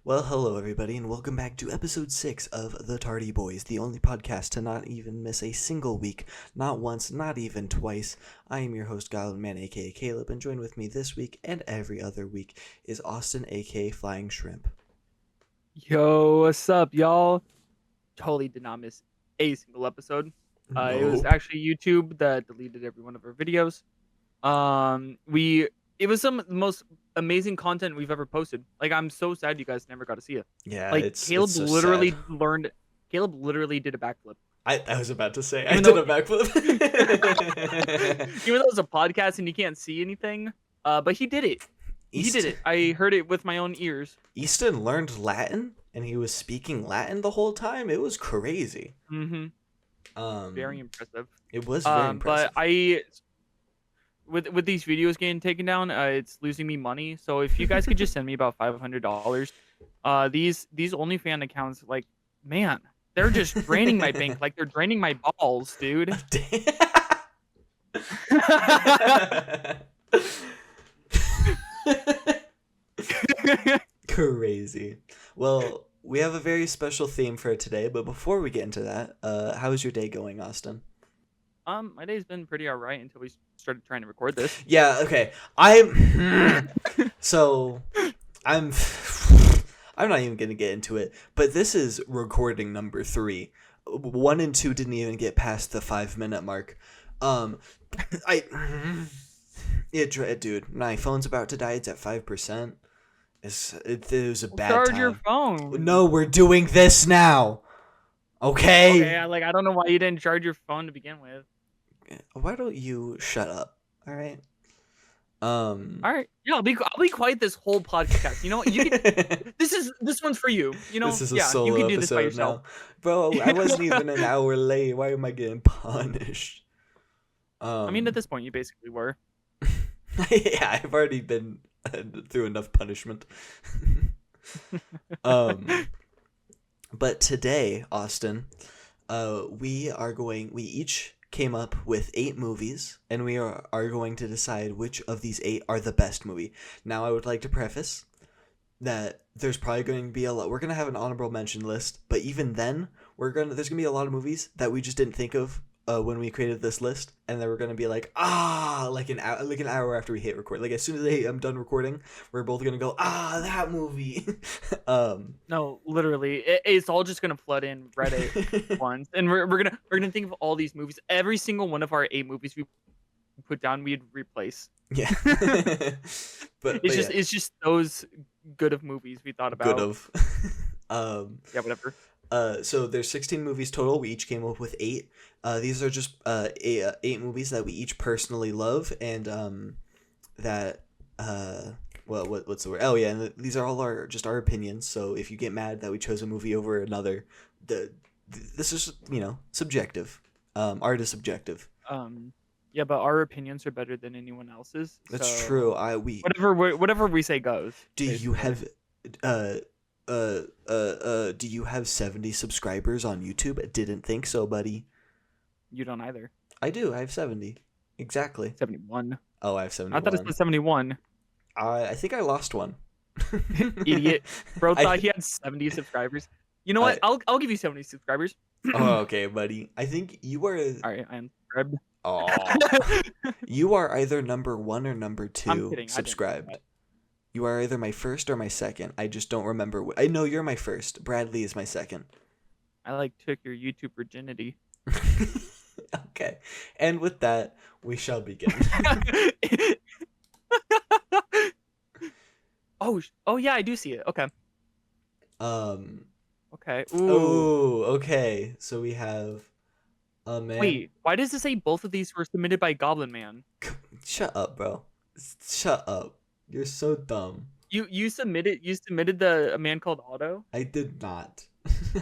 Well, hello everybody, and welcome back to episode 6 of the Tardy Boys, the only podcast to not even miss a single week, not once, not even twice. I am your host, Kaleb, aka Kaleb, and joined with me this week and every other week is Austin, aka Flying Shrimp. Yo, what's up, y'all? Totally did not miss a single episode. It was Nope. actually YouTube that deleted every one of our videos. It was some of the most amazing content we've ever posted. Like, I'm so sad you guys never got to see it. Yeah, Like, it's so sad. Caleb literally did a backflip. I was about to say, I Even did though, a backflip. even though it's a podcast and you can't see anything, but he did it. He did it. I heard it with my own ears. Easton learned Latin, and he was speaking Latin the whole time. It was crazy. Very impressive. It was very impressive. But with these videos getting taken down, it's losing me money. So if you guys could just send me about $500, these OnlyFans accounts, like, man, they're just draining my bank, like they're draining my balls, dude. Crazy. Well, we have a very special theme for today, but before we get into that, how's your day going, Austin? My day's been pretty alright until we started trying to record this. Yeah, okay. I'm I'm not even gonna get into it, but this is recording number 3. 1 and 2 didn't even get past the 5-minute mark. Dude, my phone's about to die. It's at 5%. It was a bad Charge time. your phone. No, we're doing this now. Okay. Okay, I don't know why you didn't charge your phone to begin with. Why don't you shut up? All right. All right. Yeah, I'll be quiet this whole podcast. You know what? You can, this one's for you. You know, This is a yeah, solo you can do this by episode yourself. now. Bro, I wasn't even an hour late. Why am I getting punished? I mean, at this point, you basically were. Yeah, I've already been through enough punishment. But today, Austin, we each came up with 8 movies, and we are going to decide which of these 8 are the best movie. Now, I would like to preface that there's probably going to be a lot. We're going to have an honorable mention list, but even then, there's going to be a lot of movies that we just didn't think of when we created this list, and then we're going to be like, like an hour after we hit record. Like, as soon as I'm done recording, we're both going to go, that movie. No, literally, it's all just gonna flood in Reddit once, and we're gonna think of all these movies. Every single one of our 8 movies we put down, we'd replace. Yeah. but It's just those good of movies we thought about. Good of. Yeah, whatever. So there's 16 movies total. We each came up with 8. These are just 8 movies that we each personally love, and that what's the word? Oh yeah, and these are all our opinions. So if you get mad that we chose a movie over another, this is subjective. Art is subjective. Yeah, but our opinions are better than anyone else's. That's so true. Whatever we say goes. Do you have do you have 70 subscribers on YouTube? I didn't think so, buddy. You don't either. I do. I have 70. Exactly. 71. Oh, I have 71. I thought it was 71. I think I lost one. Idiot. Bro thought he had 70 subscribers. You know what? I'll give you 70 subscribers. Oh, okay, buddy. I think you are. All right, I am subscribed. Oh. You are either number 1 or number 2 I'm kidding, subscribed. You are either my first or my second. I just don't remember. I know you're my first. Bradley is my second. I took your YouTube virginity. Okay. And with that, we shall begin. Oh yeah, I do see it. Okay. Okay. Ooh. Oh, okay. So we have a man. Wait, why does it say both of these were submitted by Goblin Man? Shut up, bro. Shut up. You're so dumb. You submitted the A Man Called Otto? I did not.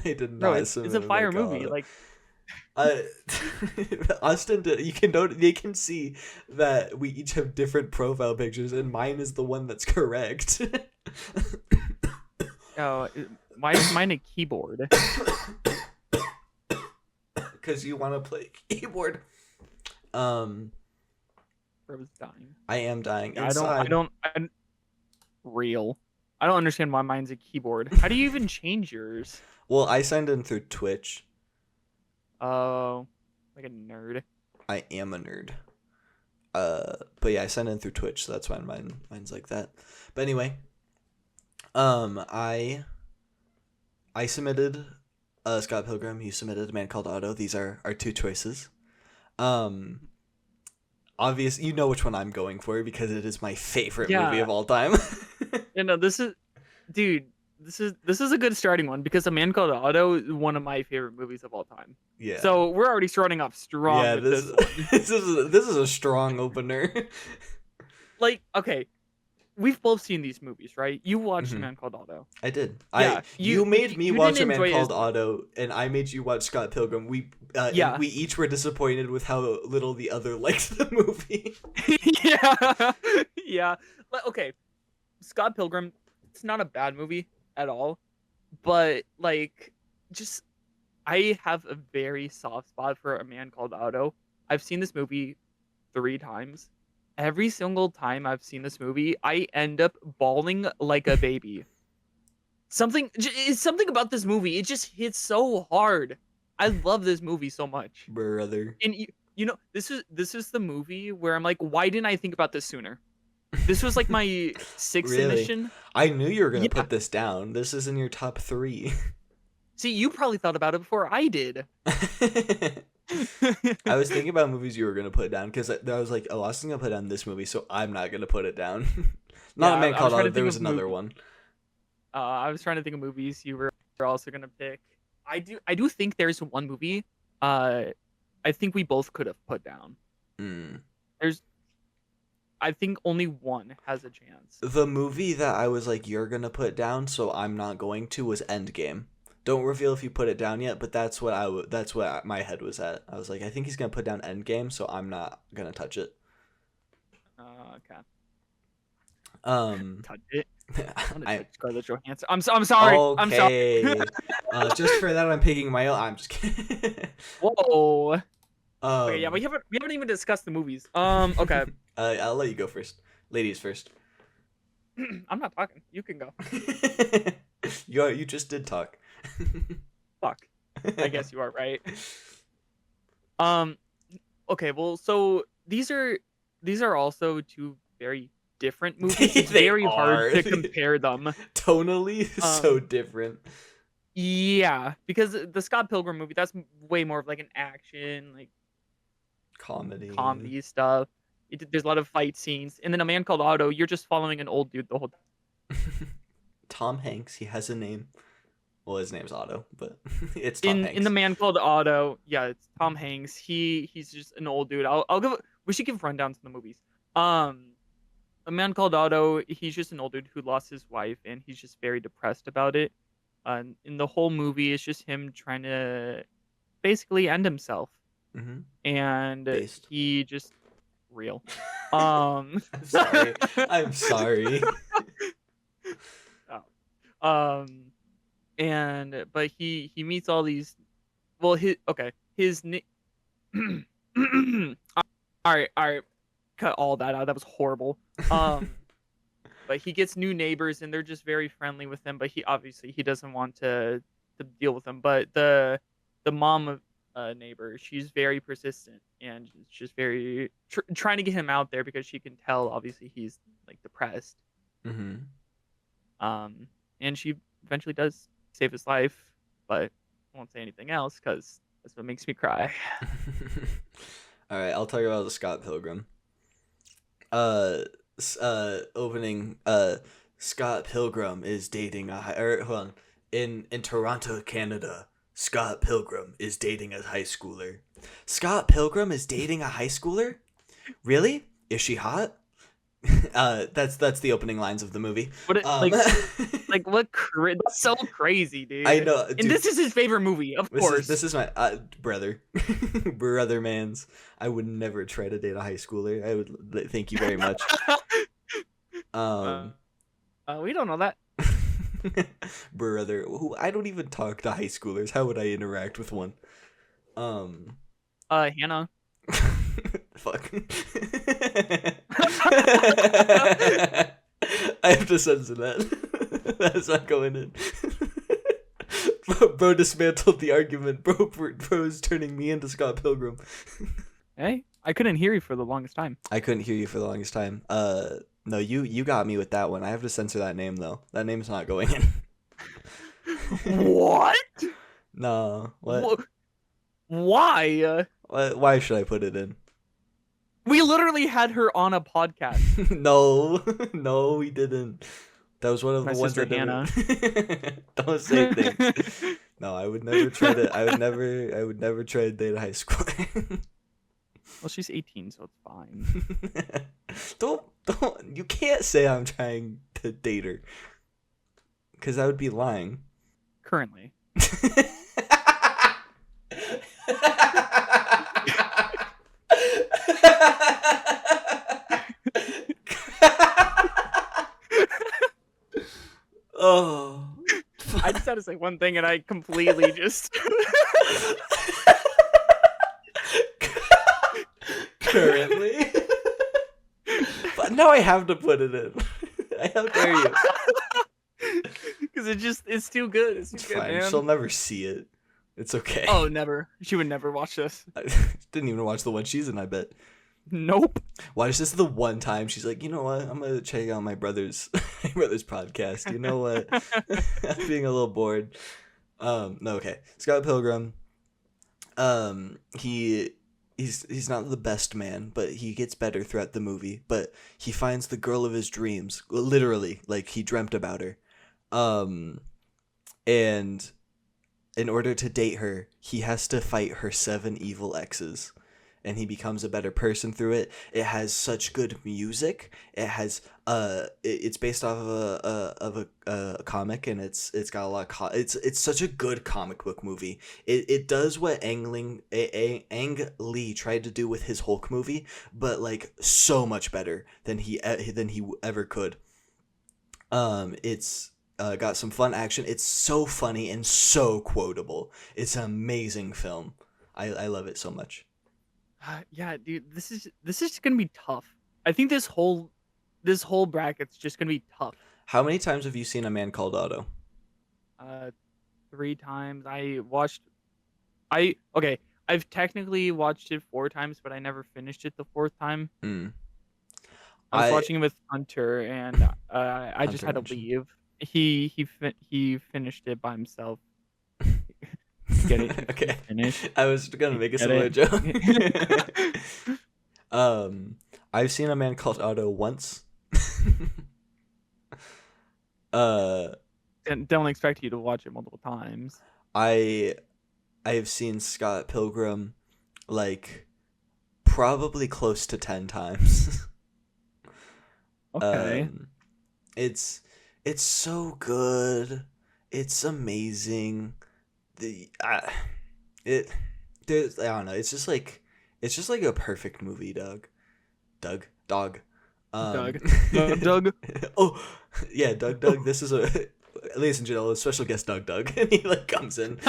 I did not. Bro, it's a fire movie. Like, Austin, they can see that we each have different profile pictures, and mine is the one that's correct. oh, why is mine a keyboard? Because you want to play keyboard. Bro's dying. I am dying. Yeah, I don't real. I don't understand why mine's a keyboard. How do you even change yours? Well, I signed in through Twitch. Oh, like a nerd. I am a nerd. But yeah, I signed in through Twitch, so that's why mine's like that. But anyway, I submitted Scott Pilgrim. You submitted A Man Called Otto. These are our two choices. Obvious, you know which one I'm going for because it is my favorite movie of all time. This is, dude. This is a good starting one because A Man Called Otto is one of my favorite movies of all time. Yeah. So we're already starting off strong with this one. this is a strong opener. Like, okay, we've both seen these movies, right? You watched A Man Called Otto. I did. Yeah, you made me watch A Man Called Otto, and I made you watch Scott Pilgrim. We each were disappointed with how little the other liked the movie. Yeah. But okay, Scott Pilgrim. It's not a bad movie at all, but like, just I have a very soft spot for A Man Called Otto. I've seen this movie 3 times. Every single time I've seen this movie, I end up bawling like a baby. Something about this movie. It just hits so hard. I love this movie so much. Brother. And you know, this is the movie where I'm like, why didn't I think about this sooner? This was like my 6th submission. I knew you were gonna put this down. This is in your top 3. See, you probably thought about it before I did. I was thinking about movies you were gonna put down because I was like, oh, Austin's gonna put down this movie, so I'm not gonna put it down. Not A Man Called Otto. There was another one. I was trying to think of movies you were also gonna pick. I do think there's one movie. I think we both could have put down. I think only one has a chance. The movie that I was like, you're gonna put down, so I'm not going to, was Endgame. Don't reveal if you put it down yet, but that's what my head was at. I was like, I think he's gonna put down Endgame, so I'm not gonna touch it. Okay. Touch it. Scarlett Johansson. I'm sorry. Okay. I'm sorry. Just for that, I'm picking my own. I'm just kidding. Whoa. Okay, yeah, we haven't even discussed the movies. Okay. I'll let you go first. Ladies first. I'm not talking. You can go. You just did talk. Fuck. I guess you are right. Okay, well, so these are also 2 very different movies. It's very hard to compare them. Tonally, so different. Yeah, because the Scott Pilgrim movie, that's way more of like an action, like comedy stuff. There's a lot of fight scenes, and then A Man Called Otto, you're just following an old dude the whole time. Tom Hanks, he has a name. Well, his name's Otto, but it's Tom Hanks. In The Man Called Otto, yeah, it's Tom Hanks. He's just an old dude. We should give rundowns to the movies. A Man Called Otto, he's just an old dude who lost his wife, and he's just very depressed about it. In the whole movie, it's just him trying to basically end himself. And he just real. I'm sorry. I'm sorry. But he meets all these. Well, his all right. Cut all that out. That was horrible. But he gets new neighbors, and they're just very friendly with him. But he doesn't want to deal with them. But the mom of neighbor, she's very persistent, and it's just very trying to get him out there because she can tell obviously he's like depressed. And she eventually does save his life, but I won't say anything else because that's what makes me cry. All right, I'll tell you about the Scott Pilgrim. Opening. Scott Pilgrim is dating in Toronto, Canada. Scott Pilgrim is dating a high schooler. Scott Pilgrim is dating a high schooler? Really? Is she hot? That's the opening lines of the movie. But that's so crazy, dude. I know, dude. And this is his favorite movie, of course. This is my brother, brother man's. I would never try to date a high schooler. I would thank you very much. We don't know that. Brother, I don't even talk to high schoolers. How would I interact with one? Hannah. Fuck. I have to censor that. That's not going in. Bro dismantled the argument. Bro's turning me into Scott Pilgrim. Hey, I couldn't hear you for the longest time. I couldn't hear you for the longest time. No, you got me with that one. I have to censor that name though. That name's not going in. What? No. What? Why? Why should I put it in? We literally had her on a podcast. No, we didn't. That was one of My the ones sister that Hannah. Don't say things. No, I would never try to. I would never try to date a high schooler. Well, she's 18, so it's fine. Don't. You can't say I'm trying to date her, because I would be lying. Currently. Oh. I just had to say one thing, and I completely just. Currently. But now I have to put it in. How dare you? Because it's too good. It's too It's good, fine. man. She'll never see it. It's okay. Oh, never. She would never watch this. I didn't even watch the one she's in, I bet. Nope. Watch this the one time she's like, you know what? I'm gonna check out my brother's podcast. You know what? I'm being a little bored. No, okay. Scott Pilgrim. He's not the best man, but he gets better throughout the movie. But he finds the girl of his dreams, literally, like he dreamt about her. And in order to date her, he has to fight her 7 evil exes. And he becomes a better person through it. It has such good music. It has it's based off of a comic, and it's got a lot of it's such a good comic book movie. It does what Ang Lee tried to do with his Hulk movie, but like so much better than he ever could. It's got some fun action. It's so funny and so quotable. It's an amazing film. I love it so much. Yeah, dude, this is gonna be tough. I think this whole bracket's just gonna be tough. How many times have you seen A Man Called Otto? 3 times. I've technically watched it 4 times, but I never finished it the 4th time. I was watching it with Hunter, and I just had to leave. He finished it by himself. Get it? Okay. Finish. I was gonna make a similar joke. I've seen A Man Called Otto once. And don't expect you to watch it multiple times. I've seen Scott Pilgrim like probably close to 10 times. Okay. It's so good. It's amazing. I don't know. It's just like a perfect movie, Doug. Doug. Doug. Oh, yeah, Doug. This is ladies and gentlemen, special guest Doug. And he like comes in.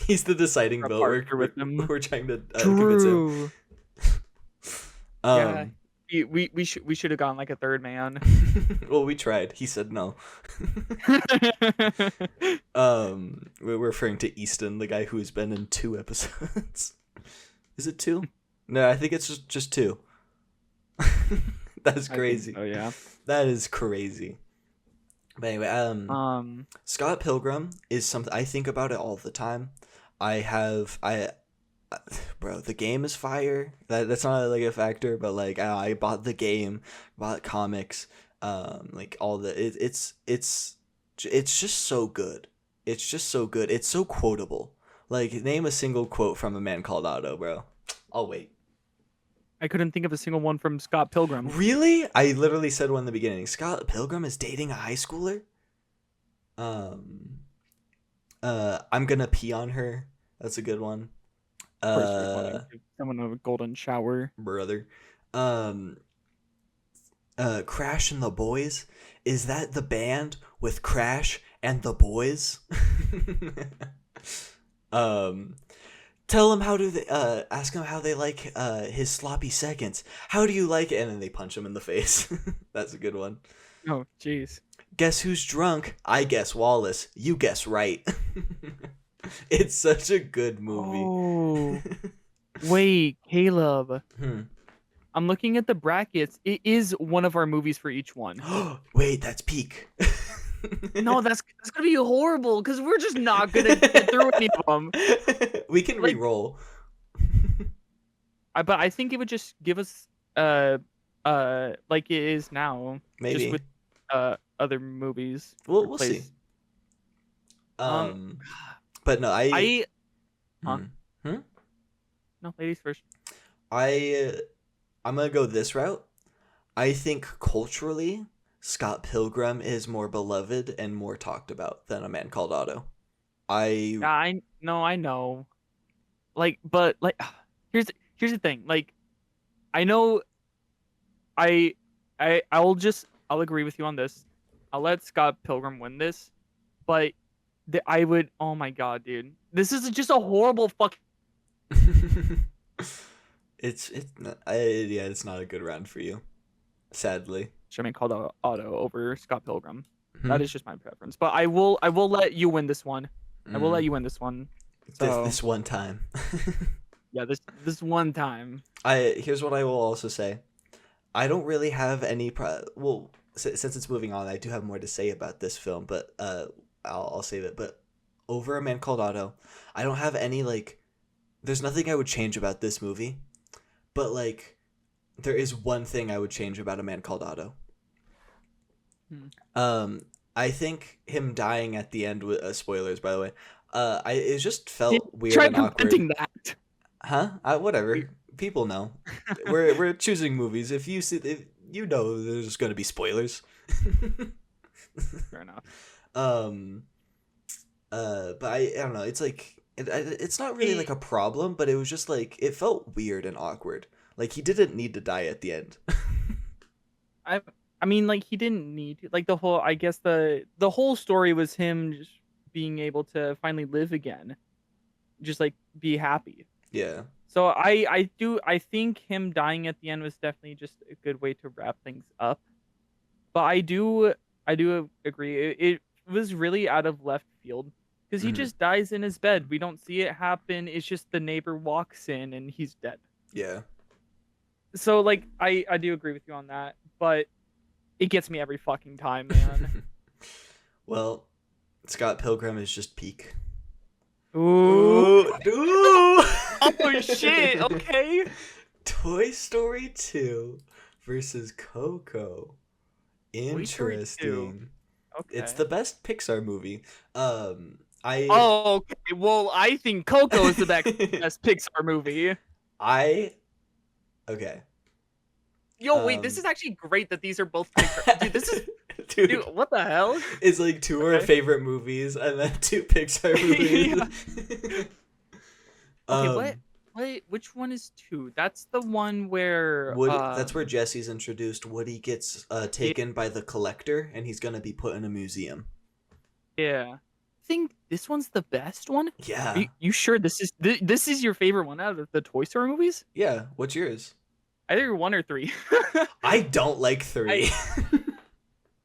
He's the deciding vote. We're trying to convince him. Yeah. We should have gone like a third man. Well, we tried. He said no. We're referring to Easton, the guy who has been in 2 episodes. Is it 2? No, I think it's just 2. That's crazy. Oh yeah. That is crazy. But anyway, Scott Pilgrim is something I think about it all the time. Bro, the game is fire. That's not like a factor, but like I bought the game, bought comics, like all the it's just so good. It's just so good. It's so quotable. Like name a single quote from A Man Called Otto, bro. I'll wait. I couldn't think of a single one from Scott Pilgrim. Really? I literally said one in the beginning. Scott Pilgrim is dating a high schooler? I'm gonna pee on her. That's a good one. Of course, we want to give someone a golden shower. Brother. Crash and the Boys. Is that the band with Crash and the Boys? Tell them ask them how they like his sloppy seconds. How do you like it? And then they punch him in the face. That's a good one. Oh, jeez. Guess who's drunk? I guess Wallace. You guess right. It's such a good movie. Oh, wait, Caleb. Hmm. I'm looking at the brackets. It is one of our movies for each one. Wait, that's peak. No, that's gonna be horrible because we're just not gonna get through any of them. We can Like, re-roll. but I think it would just give us like it is now, just Maybe. with other movies. We'll see. Replace. But no, I huh? Hmm. Hmm? No, ladies first. I'm gonna go this route. I think culturally, Scott Pilgrim is more beloved and more talked about than A Man Called Otto. Yeah, I know. Like, but like, here's the thing. Like, I know, I'll agree with you on this. I'll let Scott Pilgrim win this, but I would. Oh my god, dude, this is just a horrible fuck. Yeah, it's not a good round for you, sadly. I mean, called Otto over Scott Pilgrim. Hmm? That is just my preference. But I will let you win this one. I will let Mm. you win this one. So This one time. yeah, this one time. Here's what I will also say. I don't really have any well, since it's moving on, I do have more to say about this film, but I'll save it. But over A Man Called Otto, I don't have any like. There's nothing I would change about this movie, but like, there is one thing I would change about A Man Called Otto. Hmm. I think him dying at the end with spoilers, by the way. It just felt weird Try and awkward. preventing that. Huh? Whatever. People know. We're choosing movies. If you know, there's going to be spoilers. Fair enough. But I don't know. It's like it's not really like a problem, but it was just like it felt weird and awkward. Like he didn't need to die at the end. I mean, like he didn't need to, like the whole. I guess the whole story was him just being able to finally live again, just like be happy. Yeah. So I think him dying at the end was definitely just a good way to wrap things up. But I do agree. It was really out of left field because he Mhm. just dies in his bed. We don't see it happen. It's just the neighbor walks in and he's dead. Yeah. So like I do agree with you on that, but it gets me every fucking time, man. Well, Scott Pilgrim is just peak. Ooh. Ooh. Oh shit. Okay. Toy Story 2 versus Coco. Toy Story 2. Interesting. Okay. It's the best Pixar movie. I Oh, okay. Well, I think Coco is the best Pixar movie. Okay. Yo, wait, this is actually great that these are both Pixar. Dude, this is dude, what the hell? It's like two of our favorite movies and then two Pixar movies. Okay, which one is 2? That's the one where that's where Jesse's introduced. Woody gets taken by the collector and he's gonna be put in a museum. Yeah. I think this one's the best one? Yeah. Are you sure this is your favorite one out of the Toy Story movies? Yeah. What's yours? Either 1 or 3. I don't like 3.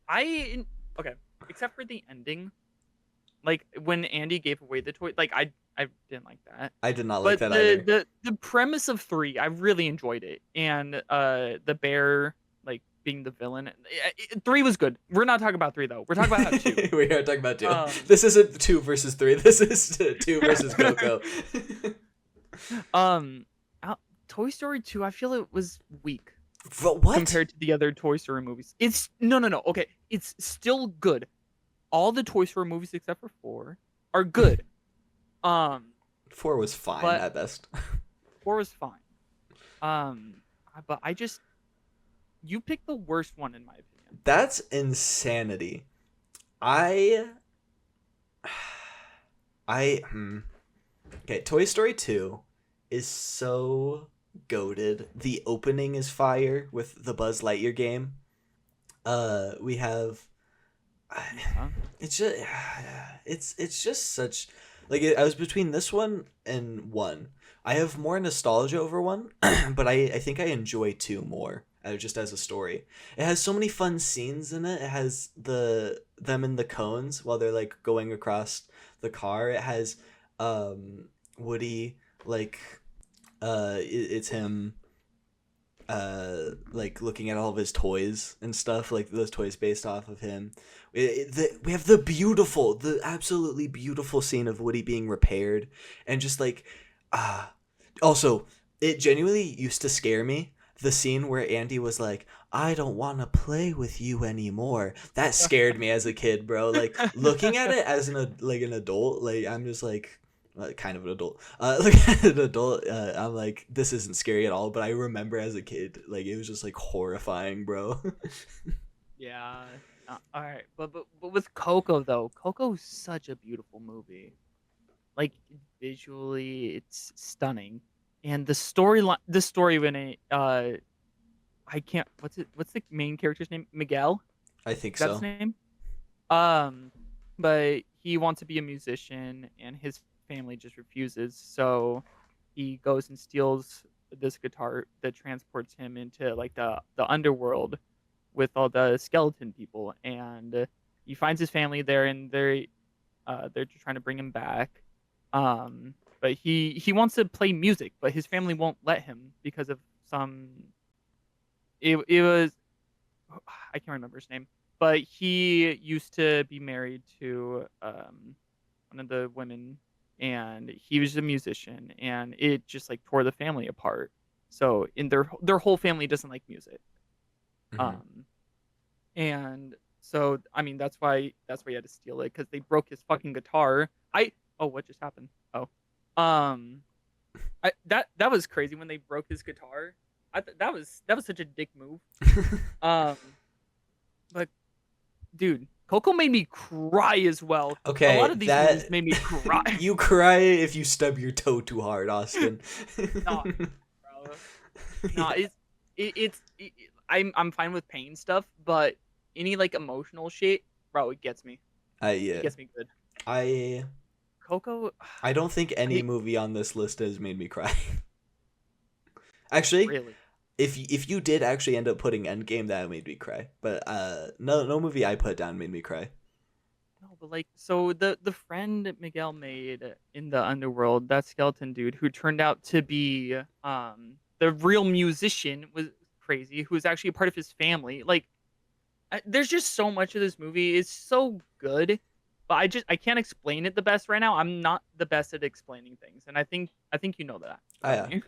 Okay, except for the ending. Like when Andy gave away the toy, like I didn't like that. I did not like But that either. the premise of 3, I really enjoyed it. And the bear like being the villain. 3 was good. We're not talking about 3 though. We're talking about 2. We are talking about 2. This isn't 2 versus 3. This is 2 versus Coco. Toy Story 2, I feel it was weak. What? Compared to the other Toy Story movies. It's no. Okay, it's still good. All the Toy Story movies except for 4 are good. 4 was fine at best. 4 was fine. But you picked the worst one in my opinion. That's insanity. Okay, Toy Story 2 is so goated. The opening is fire with the Buzz Lightyear game. We have it's just such like I was between this one and 1. I have more nostalgia over 1, but I think I enjoy 2 more just as a story. It has so many fun scenes in it. It has them in the cones while they're like going across the car. It has Woody, like it's him like looking at all of his toys and stuff, like those toys based off of him. We have the absolutely beautiful scene of Woody being repaired, and just like also, it genuinely used to scare me, the scene where Andy was like, I don't want to play with you anymore. That scared me as a kid, bro. Like, looking at it as an adult, like, I'm just like, kind of an adult. Looking at an adult, I'm like, this isn't scary at all. But I remember as a kid, like, it was just like horrifying, bro. Yeah. All right, but with Coco though, Coco's such a beautiful movie. Like visually, it's stunning, and the story when it I can't. What's the main character's name? Miguel. I think Is that his so. name? Um, but he wants to be a musician, and his family just refuses. So he goes and steals this guitar that transports him into like the underworld with all the skeleton people, and he finds his family there, and they're just trying to bring him back. But he wants to play music, but his family won't let him because of some. It was I can't remember his name, but he used to be married to one of the women, and he was a musician, and it just like tore the family apart. So in their whole family doesn't like music. Hmm. Um, and so I mean that's why he had to steal it because they broke his fucking guitar. What just happened? Um, that was crazy when they broke his guitar. That was such a dick move. Um, but dude, Coco made me cry as well. A lot Okay, of these movies that made me cry. you cry if you stub your toe too hard, Austin. Nah, bro. Nah, Yeah. I'm fine with pain stuff, but any like emotional shit, bro, it gets me. It Yeah. gets me good. I Coco, I don't think any I movie on this list has made me cry. Actually, really if you did actually end up putting Endgame, that made me cry. But no movie I put down made me cry. no, but like so the friend Miguel made in the underworld, that skeleton dude who turned out to be the real musician was crazy, who was actually a part of his family. Like there's just so much of this movie. It's so good, but I can't explain it the best right now. I'm not the best at explaining things, and I think you know that Oh about yeah, me.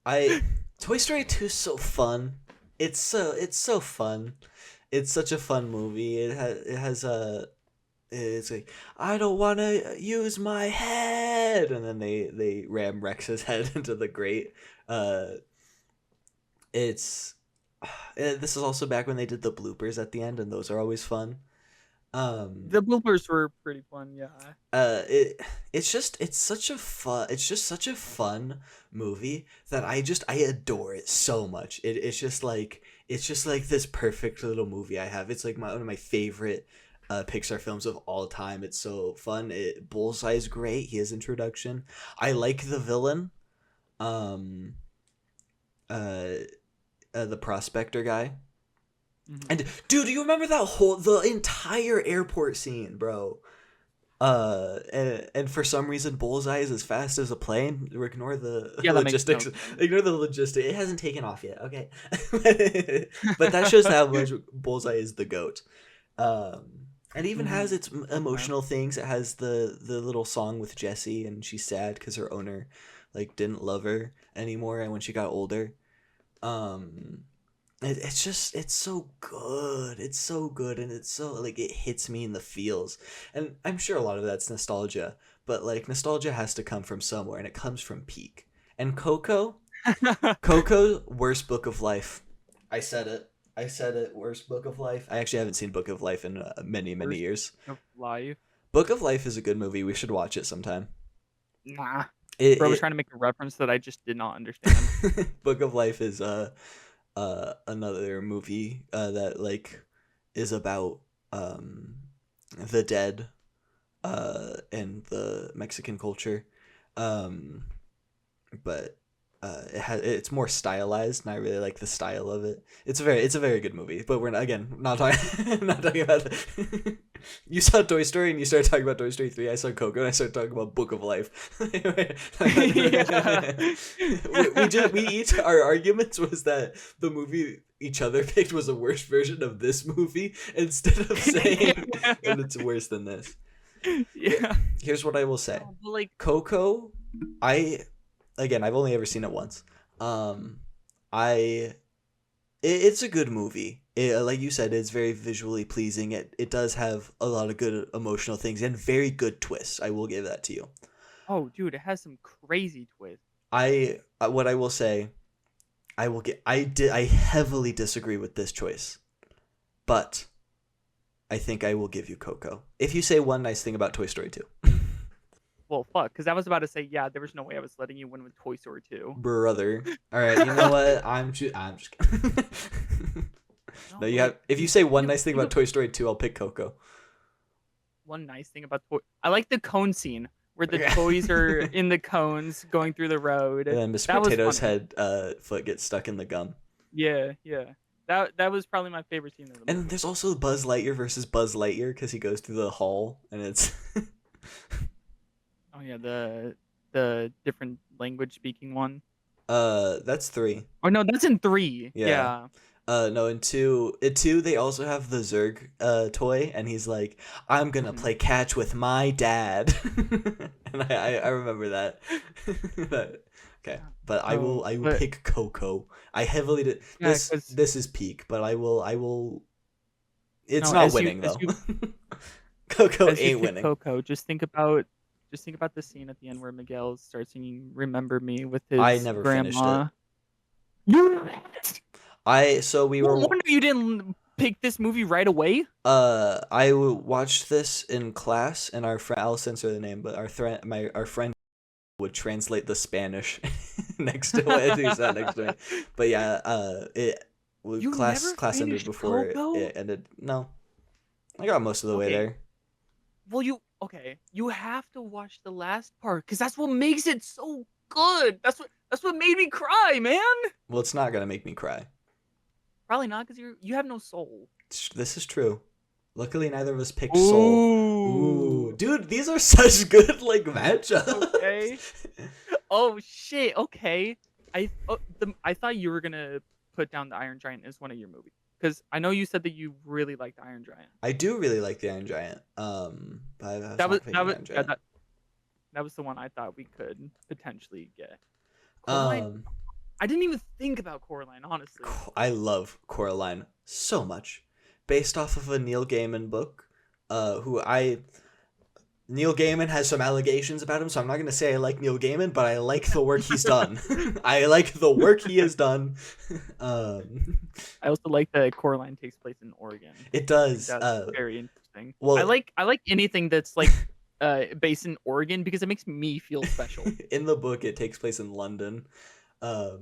I Toy Story 2 is so fun. It's so fun. It's such a fun movie. It has a it's like, I don't want to use my head, and then they ram Rex's head into the grate. Uh, it's this is also back when they did the bloopers at the end, and those are always fun. Um, The bloopers were pretty fun, yeah. it it's just such a fun movie that I adore it so much. It's just like this perfect little movie I have. It's like one of my favorite Pixar films of all time. It's so fun. Bullseye's great. His introduction. I like the villain. Um, uh, the prospector guy. Hmm. And dude, do you remember the entire airport scene, bro? And for some reason Bullseye is as fast as a plane. Ignore the Yeah, that makes no logistics. sense. Ignore the logistics. It hasn't taken off yet, okay? But that shows how much Bullseye is the goat. It even has Hmm. its Okay. emotional things. It has the little song with Jessie, and she's sad because her owner like didn't love her anymore, and when she got older. Um, it's so good. It's so good, and it's so like it hits me in the feels. And I'm sure a lot of that's nostalgia, but like nostalgia has to come from somewhere, and it comes from Peak. And Coco, worst book of life. I said it. I said it. Worst book of life. I actually haven't seen Book of Life in many Worst years. of life. Book of Life is a good movie. We should watch it sometime. Nah. Bro was It trying to make a reference that I just did not understand. Book of Life is another movie that like is about the dead and the Mexican culture. Um but it's more stylized, and I really like the style of it. It's a very good movie. But we're not talking not talking about it. You saw Toy Story and you started talking about Toy Story 3. I saw Coco and I started talking about Book of Life. We each, our arguments was that the movie each other picked was a worse version of this movie instead of saying that it's worse than this. Yeah. Here's what I will say. No, but like, Coco, I've only ever seen it once. It's a good movie. Like you said, it's very visually pleasing. It does have a lot of good emotional things and very good twists. I will give that to you. oh, dude, it has some crazy twists. What I will say, I heavily disagree with this choice, but I think I will give you Coco. If you say one nice thing about Toy Story 2. Well, fuck, because I was about to say, yeah, there was no way I was letting you win with Toy Story 2. Brother. All right, you know what? I'm just kidding. No, you have. If you say one nice thing about Toy Story 2, I'll pick Coco. One nice thing about Toy, I like the cone scene where the toys are in the cones going through the road. And then Miss Potato's head foot gets stuck in the gum. Yeah. That was probably my favorite scene of the movie. And there's also Buzz Lightyear versus Buzz Lightyear because he goes through the hall and it's. Oh yeah, the different language speaking one. That's 3. Oh no, that's in 3. Yeah. No, in two they also have the Zurg toy, and he's like, I'm gonna play catch with my dad. And I remember that. Okay, but I will pick Coco. I heavily did this. This is peak, but I will. It's not winning though. Coco ain't winning. Coco, just think about the scene at the end where Miguel starts singing "Remember Me" with his I never grandma. Finished it. We were. No wonder you didn't pick this movie right away. I watched this in class, and our friend, I'll censor the name, but our friend would translate the Spanish next to it. He sat next to me. But yeah, class ended before it ended. No, I got most of the way there. Well, you have to watch the last part because that's what makes it so good. That's what made me cry, man. Well, it's not gonna make me cry. Probably not because you have no soul. This is true. Luckily, neither of us picked soul. Ooh, dude, these are such good matchups. Okay. Oh shit. Okay. I thought you were gonna put down the Iron Giant as one of your movies because I know you said that you really liked Iron Giant. I do really like the Iron Giant. But that was the one I thought we could potentially get. I didn't even think about Coraline, honestly. I love Coraline so much. Based off of a Neil Gaiman book, Neil Gaiman has some allegations about him, so I'm not going to say I like Neil Gaiman, but I like the work he's done. I like the work he has done. I also like that Coraline takes place in Oregon. It does. That's very interesting. Well, I like anything that's based in Oregon because it makes me feel special. In the book, it takes place in London. Oh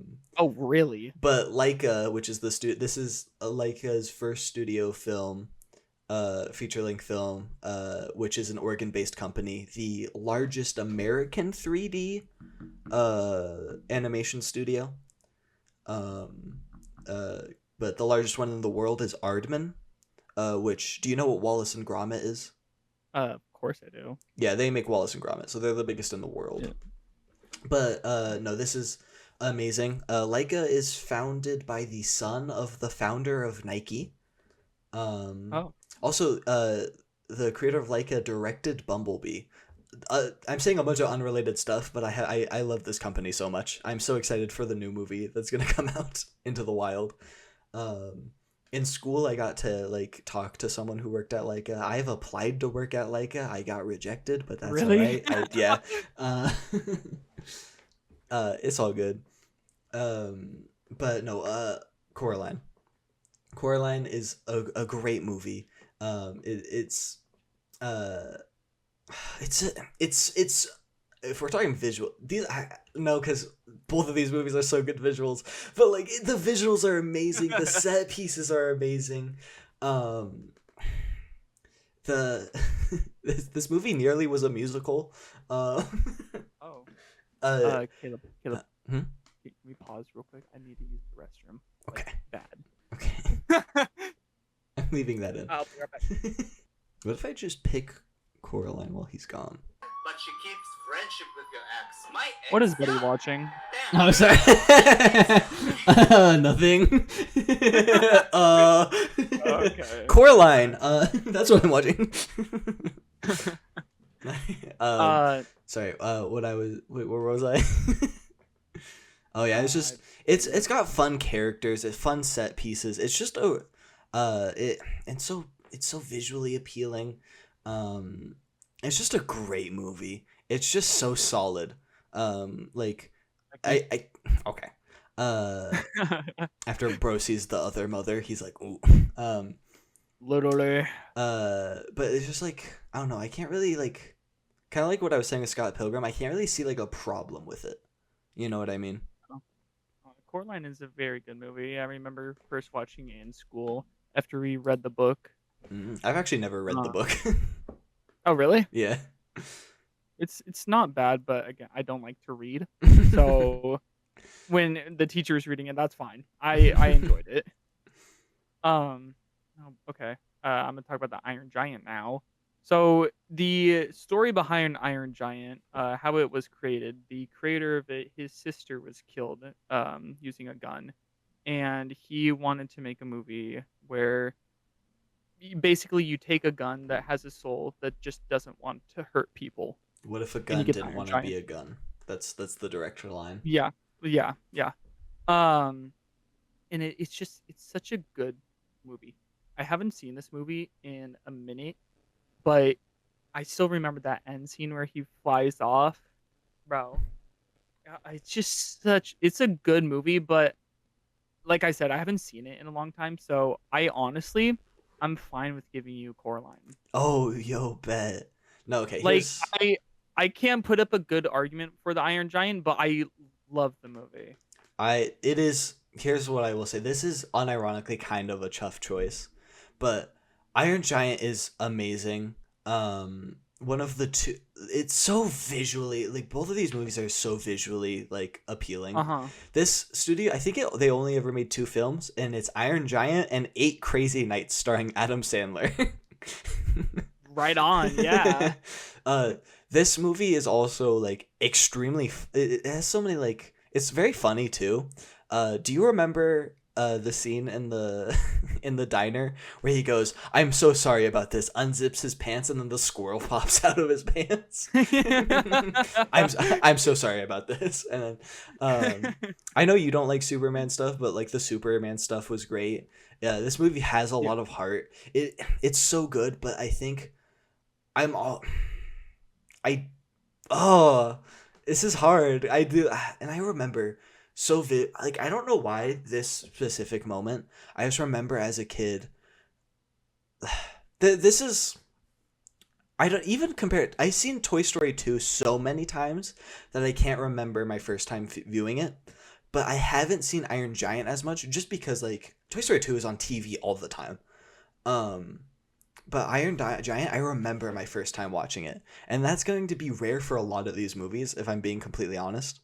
really? But Laika, which is this is Laika's first studio film, feature-length film, which is an Oregon-based company, the largest American 3D animation studio. But the largest one in the world is Aardman. Which, do you know what Wallace and Gromit is? Of course I do. Yeah, they make Wallace and Gromit, so they're the biggest in the world. Yeah. But no, this is amazing. Laika is founded by the son of the founder of Nike. Also, the creator of Laika directed Bumblebee. I'm saying a bunch of unrelated stuff, but I love this company so much. I'm so excited for the new movie that's gonna come out into the wild. In school, I got to talk to someone who worked at Laika. I've applied to work at Laika. I got rejected, but that's really? all right. Yeah. It's all good. But no, Coraline. Coraline is a great movie. It's if we're talking visual, because both of these movies are so good visuals, but the visuals are amazing. The set pieces are amazing. This movie nearly was a musical. Caleb. Can we pause real quick? I need to use the restroom. Like, Okay. Okay. bad. I'm leaving that in. I'll be right back. What if I just pick Coraline while he's gone? But she keeps friendship with your ex. My ex. What is Buddy watching? Oh, sorry. Nothing. Okay. Coraline. That's what I'm watching. Sorry. Where was I? Oh yeah, it's got fun characters, it's fun set pieces. It's just it's so visually appealing. It's just a great movie. It's just so solid. Like I okay. After Bro sees the other mother, he's like, ooh. Literally. But it's just like, I don't know, I can't really like, kind of like what I was saying with Scott Pilgrim, I can't really see like a problem with it. You know what I mean? Coraline is a very good movie. I remember first watching it in school after we read the book. I've actually never read the book. Oh, really? Yeah. It's not bad, but again, I don't like to read. So when the teacher is reading it, that's fine. I enjoyed it. Okay. I'm gonna talk about the Iron Giant now. So the story behind Iron Giant, how it was created, the creator of it, his sister was killed using a gun, and he wanted to make a movie where basically you take a gun that has a soul that just doesn't want to hurt people. What if a gun didn't want to be a gun? That's the director line. Yeah. And it's such a good movie. I haven't seen this movie in a minute, but I still remember that end scene where he flies off, bro. It's just it's a good movie, but like I said, I haven't seen it in a long time, so I'm fine with giving you Coraline. Oh, yo, bet. No, okay. Like I can't put up a good argument for the Iron Giant, but I love the movie. Here's what I will say. This is unironically kind of a tough choice, but Iron Giant is amazing. One of the two, it's so visually, like, both of these movies are so visually like appealing. This studio, I think they only ever made 2 films, and it's Iron Giant and 8 Crazy Nights starring Adam Sandler. Right on, yeah. This movie is also like extremely. It has so many like. It's very funny too. Do you remember the scene in the in the diner where he goes, "I'm so sorry about this," unzips his pants, and then the squirrel pops out of his pants? I'm so sorry about this. And then I know you don't like Superman stuff, but like the Superman stuff was great. Yeah, this movie has a lot of heart. It's so good, but I think this is hard. And I remember like, I don't know why this specific moment. I just remember as a kid. This is. I don't even compare it. I've seen Toy Story 2 so many times that I can't remember my first time viewing it. But I haven't seen Iron Giant as much, just because like Toy Story 2 is on TV all the time. But Iron Giant, I remember my first time watching it, and that's going to be rare for a lot of these movies, if I'm being completely honest.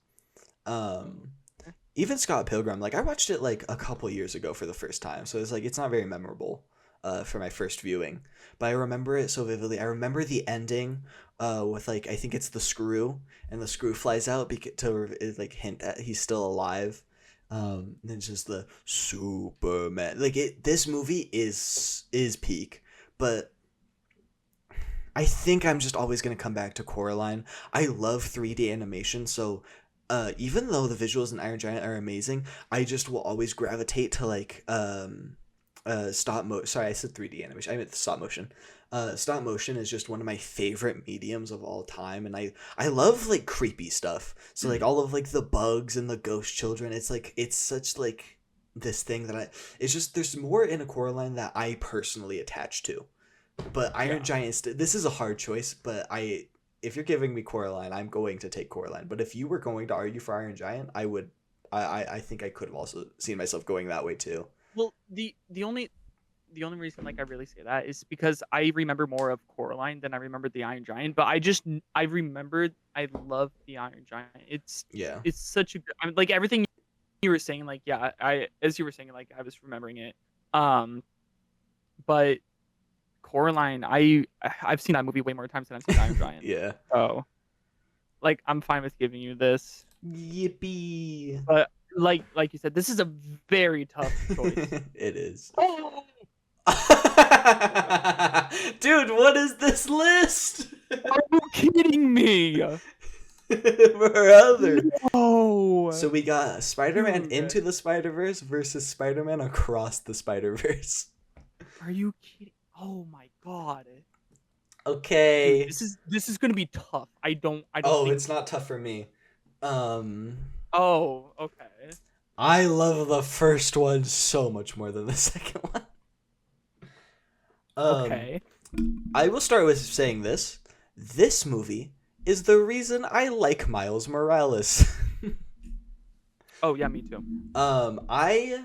Even Scott Pilgrim, like, I watched it like a couple years ago for the first time, so it's like it's not very memorable for my first viewing. But I remember it so vividly. I remember the ending with, like, I think it's the screw, and the screw flies out to like hint that he's still alive. And then just the Superman, like, this movie is peak. But I think I'm just always going to come back to Coraline. I love 3D animation, so even though the visuals in Iron Giant are amazing, I just will always gravitate to like stop motion. Sorry, I said 3D animation. I meant stop motion. Stop motion is just one of my favorite mediums of all time, and I love like creepy stuff. So like all of like the bugs and the ghost children, it's like it's such like this thing that it's just, there's more in a Coraline that I personally attach to. But Iron Giant, this is a hard choice, but if you're giving me Coraline, I'm going to take Coraline. But if you were going to argue for Iron Giant, I think I could have also seen myself going that way too. Well, the only reason like I really say that is because I remember more of Coraline than I remember the Iron Giant. But I remembered I love the Iron Giant. It's such a good, I mean, like everything you were saying, like, yeah, as you were saying, like, I was remembering it. Um, but Coraline, I've seen that movie way more times than I've seen Iron Giant. Yeah. So, like, I'm fine with giving you this. Yippee. But like you said, this is a very tough choice. It is. Oh, Dude, what is this list? are you kidding me? For other. No. So we got Spider-Man Dude. Into the Spider-Verse versus Spider-Man Across the Spider-Verse. Are you kidding? Oh my god. Okay. Dude, this is gonna be tough. I don't Oh, think. it's not tough for me. Oh, okay. I love the first one so much more than the second one. Okay. I will start with saying this. This movie is the reason I like Miles Morales. Oh yeah, me too. I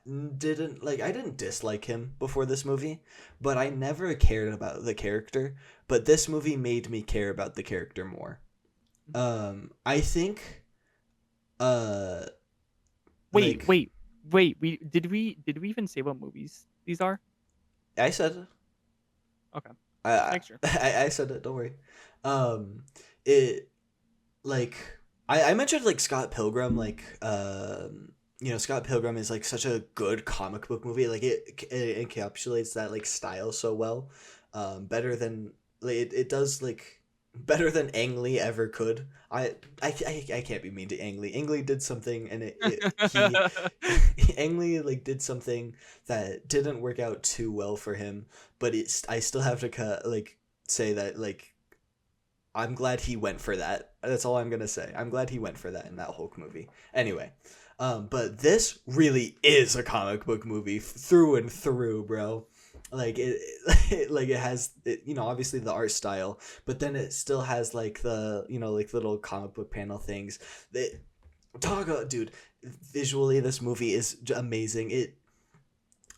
didn't dislike him before this movie, but I never cared about the character, but this movie made me care about the character more. I think Wait. like, We did we even say what movies these are? I said it. Okay. I Make sure. I said it, don't worry. It like I mentioned like Scott Pilgrim, like Scott Pilgrim is like such a good comic book movie. Like it encapsulates that like style so well. Better than like it does like better than Ang Lee ever could. I can't be mean to Ang Lee. Ang Lee did something and Ang Lee like did something that didn't work out too well for him, but I still have to like say that like I'm glad he went for that. That's all I'm gonna say. I'm glad he went for that in that Hulk movie. Anyway, but this really is a comic book movie through and through, bro. Like it has obviously the art style, but then it still has like the like little comic book panel things. Dude, visually this movie is amazing.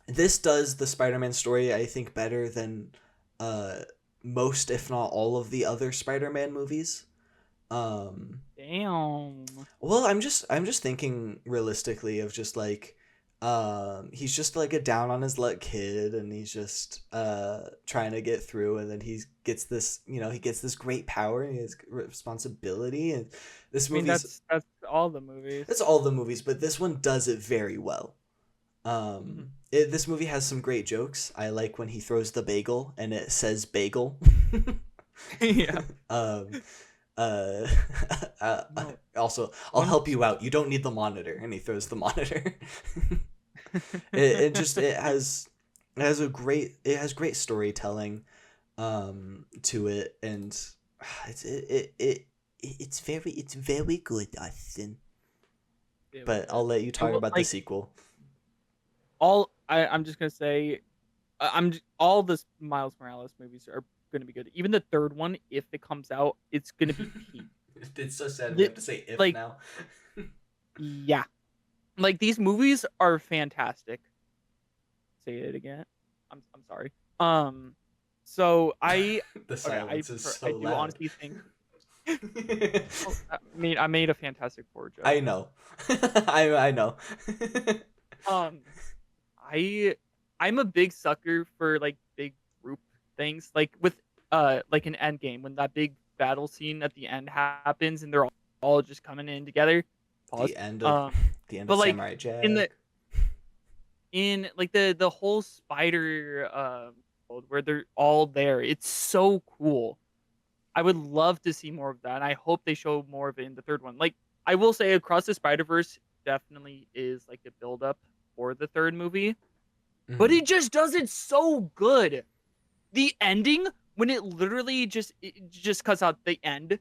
This does the Spider-Man story I think better than most, if not all, of the other Spider-Man movies. Damn. Well, I'm just thinking realistically of just like he's just like a down on his luck kid, and he's just trying to get through, and then he gets this great power and he has responsibility, and this I mean, movie that's all the movies. that's all the movies, but this one does it very well. This movie has some great jokes. I like when he throws the bagel and it says bagel. Yeah. No. Also, I'll One- help you out. You don't need the monitor, and he throws the monitor. it has great storytelling, to it, and it's very good, Austin. But I'll let you talk about the sequel. I'm just gonna say, all the Miles Morales movies are gonna be good. Even the third one, if it comes out, it's gonna be peak. It's so sad we have to say if like- now. Yeah, like these movies are fantastic. Say it again. I'm sorry. So The okay, silence is so I do loud. honestly think. I made a Fantastic Four joke. I know. I know. I'm a big sucker for like big group things, like with like an Endgame when that big battle scene at the end happens and they're all just coming in together. Pause. The end of but, like, Samurai Jack. in like the whole spider world where they're all there. It's so cool. I would love to see more of that, and I hope they show more of it in the third one. Like, I will say Across the Spider-Verse definitely is like a build up for the third movie. But it just does it so good. The ending, when it literally just cuts out the end,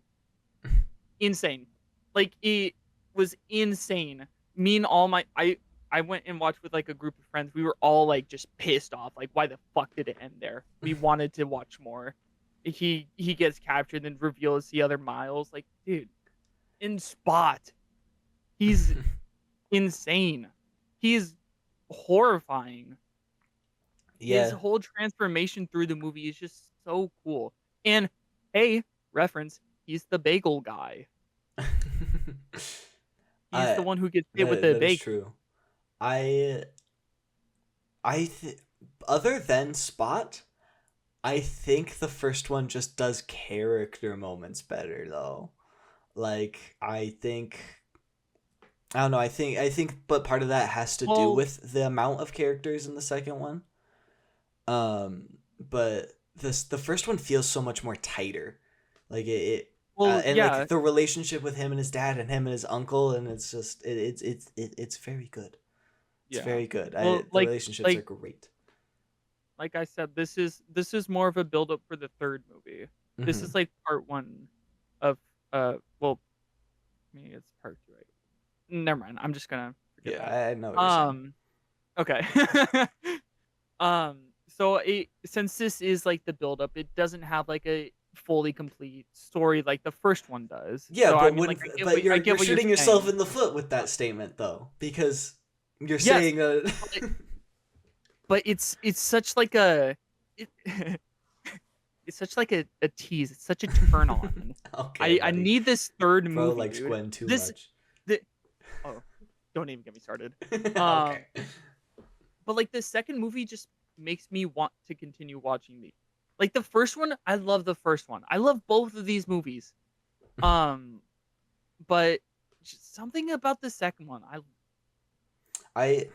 insane. Like, it was insane. Me and all my I went and watched with like a group of friends. We were all like just pissed off. Like, why the fuck did it end there? We wanted to watch more. He gets captured and reveals the other Miles. Like, dude, in Spot, he's insane. He's horrifying. Yeah. His whole transformation through the movie is just so cool. And hey, reference, he's the bagel guy. He's the one who gets hit with the that is bacon. true. I other than Spot, I think the first one just does character moments better though. Like I don't know, but part of that has to do Well, with the amount of characters in the second one. But the first one feels so much more tighter. Like and yeah, like the relationship with him and his dad and him and his uncle, and it's just it's very good. It's yeah. very good. Well, The relationships are great. like I said, this is more of a build up for the third movie. This Mhm. is like part one of well, maybe it's part two. Right? Never mind. I'm just gonna forget Yeah, that. I know what you're saying. Okay. So since this is like the build up, it doesn't have like a fully complete story like the first one does. Yeah, So I but mean, like I get you're what you're shooting yourself saying. in the foot with that statement though, because you're Yes, saying but, but it's such like a it, it's such like a tease. It's such a turn on. okay, I buddy. need this third Bro movie, likes dude. Gwen too This much. the oh, don't even get me started. Okay. But like the second movie just makes me want to continue watching the like the first one, I love the first one. I love both of these movies. Um but just something about the second one. I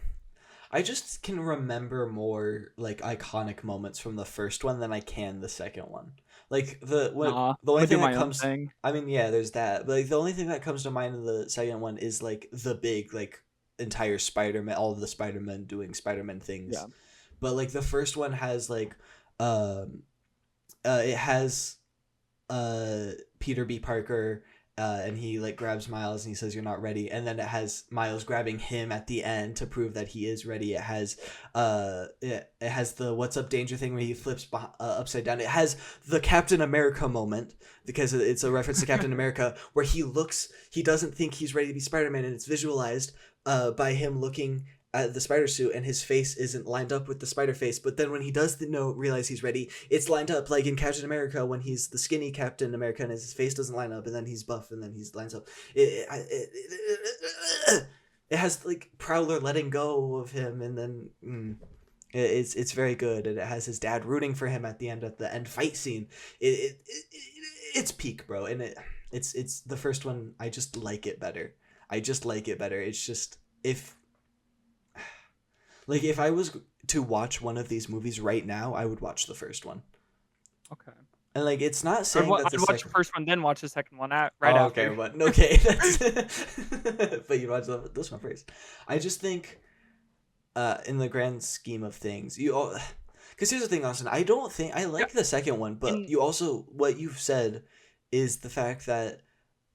I just can remember more like iconic moments from the first one than I can the second one. Like Nah, the I'm only gonna do thing that my own comes thing. I mean, yeah, there's that. But like the only thing that comes to mind in the second one is like the big like entire Spider-Man, all of the Spider-Man doing Spider-Man things. Yeah. But like the first one has like um it has Peter B. Parker, and he like grabs Miles and he says you're not ready, and then it has Miles grabbing him at the end to prove that he is ready. It has it has the what's up danger thing where he flips upside down. It has the Captain America moment because it's a reference to Captain America where he doesn't think he's ready to be Spider-Man, and it's visualized by him looking at the spider suit and his face isn't lined up with the spider face, but then when he does realize he's ready, it's lined up like in Captain America when he's the skinny Captain America and his face doesn't line up, and then he's buff and then he lines up. It has like Prowler letting go of him, and then it's very good, and it has his dad rooting for him at the end fight scene. It's peak, bro, and it's the first one. I just like it better. It's just if I was to watch one of these movies right now, I would watch the first one. Okay. And like, it's not saying that I'd the watch the second. first one, then watch the second one right Okay, after. but okay, that's. But you watch this one first. I just think, in the grand scheme of things, because here's the thing, Austin. I don't think I like the second one, but And you also what you've said is the fact that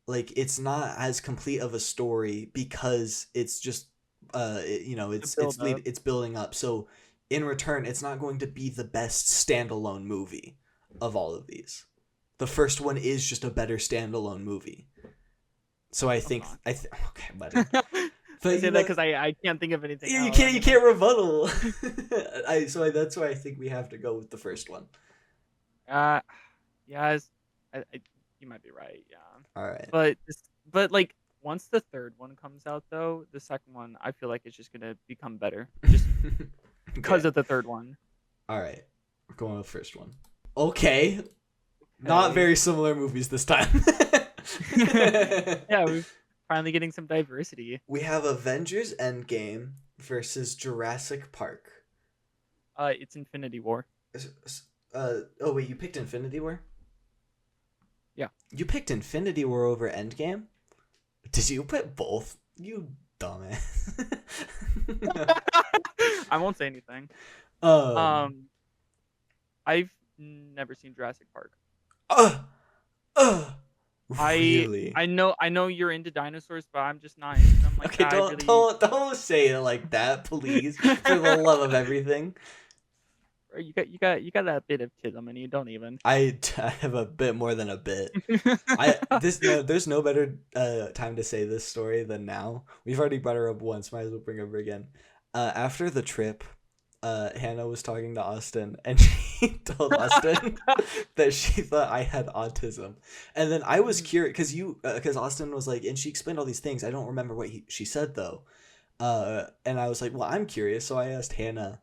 like it's not as complete of a story because it's just build up. it's building up, so in return it's not going to be the best standalone movie of all of these. The first one is just a better standalone movie, so I think okay, buddy. I But say that because I can't think of anything else. you can't rebuttal. That's why I think we have to go with the first one. Yeah, you might be right. Yeah, All right. but like once the third one comes out, though, the second one I feel like it's just gonna become better, just because Okay. of the third one. All right, we're going with the first one. Okay. Not very similar movies this time. Yeah, we're finally getting some diversity. We have Avengers Endgame versus Jurassic Park. It's Infinity War. Oh wait, you picked Infinity War? Yeah. You picked Infinity War over Endgame? Did you put both? You dumbass. I won't say anything. Um. I've never seen Jurassic Park. Really? I know you're into dinosaurs, but I'm just not into them like Okay, that. don't say it like that, please. For the love of everything. You got that bit of tism, and you don't even. I have a bit more than a bit. There's no better time to say this story than now. We've already brought her up once. Might as well bring her up again. After the trip, Hannah was talking to Austin, and she told Austin that she thought I had autism, and then I was curious because Austin was like, and she explained all these things. I don't remember what she said though, and I was like, well, I'm curious, so I asked Hannah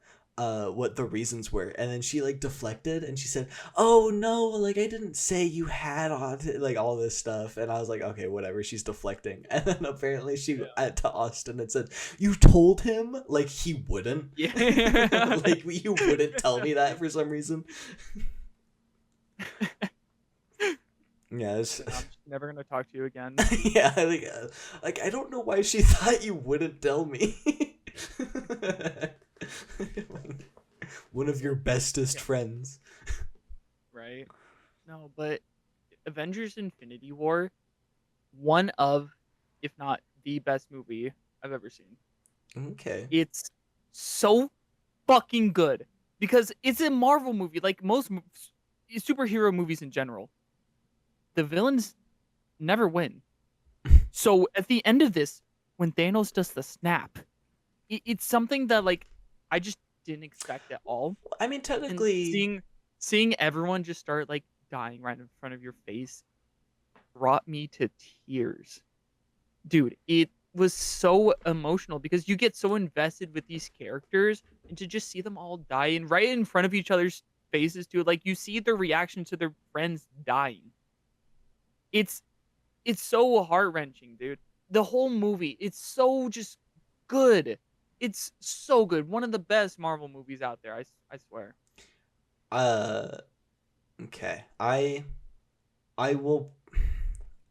what the reasons were, and then she like deflected and she said, oh no, like I didn't say you had like all this stuff, and I was like, okay, whatever, she's deflecting. And then apparently she to Austin and said, you told him, like he wouldn't. Yeah. Like you wouldn't tell me that for some reason. Yeah, I'm just never gonna talk to you again. yeah, like I don't know why she thought you wouldn't tell me. One of your bestest friends. Right? No, but Avengers Infinity War, one of, if not the best movie I've ever seen. Okay. It's so fucking good because it's a Marvel movie, like most superhero movies in general. The villains never win. So at the end of this, when Thanos does the snap, it's something that like I just didn't expect at all. I mean, And technically, seeing everyone just start like dying right in front of your face brought me to tears. Dude, it was so emotional because you get so invested with these characters, and to just see them all die and right in front of each other's faces too, like you see their reaction to their friends dying. It's so heart-wrenching, dude. The whole movie, it's so just good. It's so good. One of the best Marvel movies out there, I swear. Okay. I will.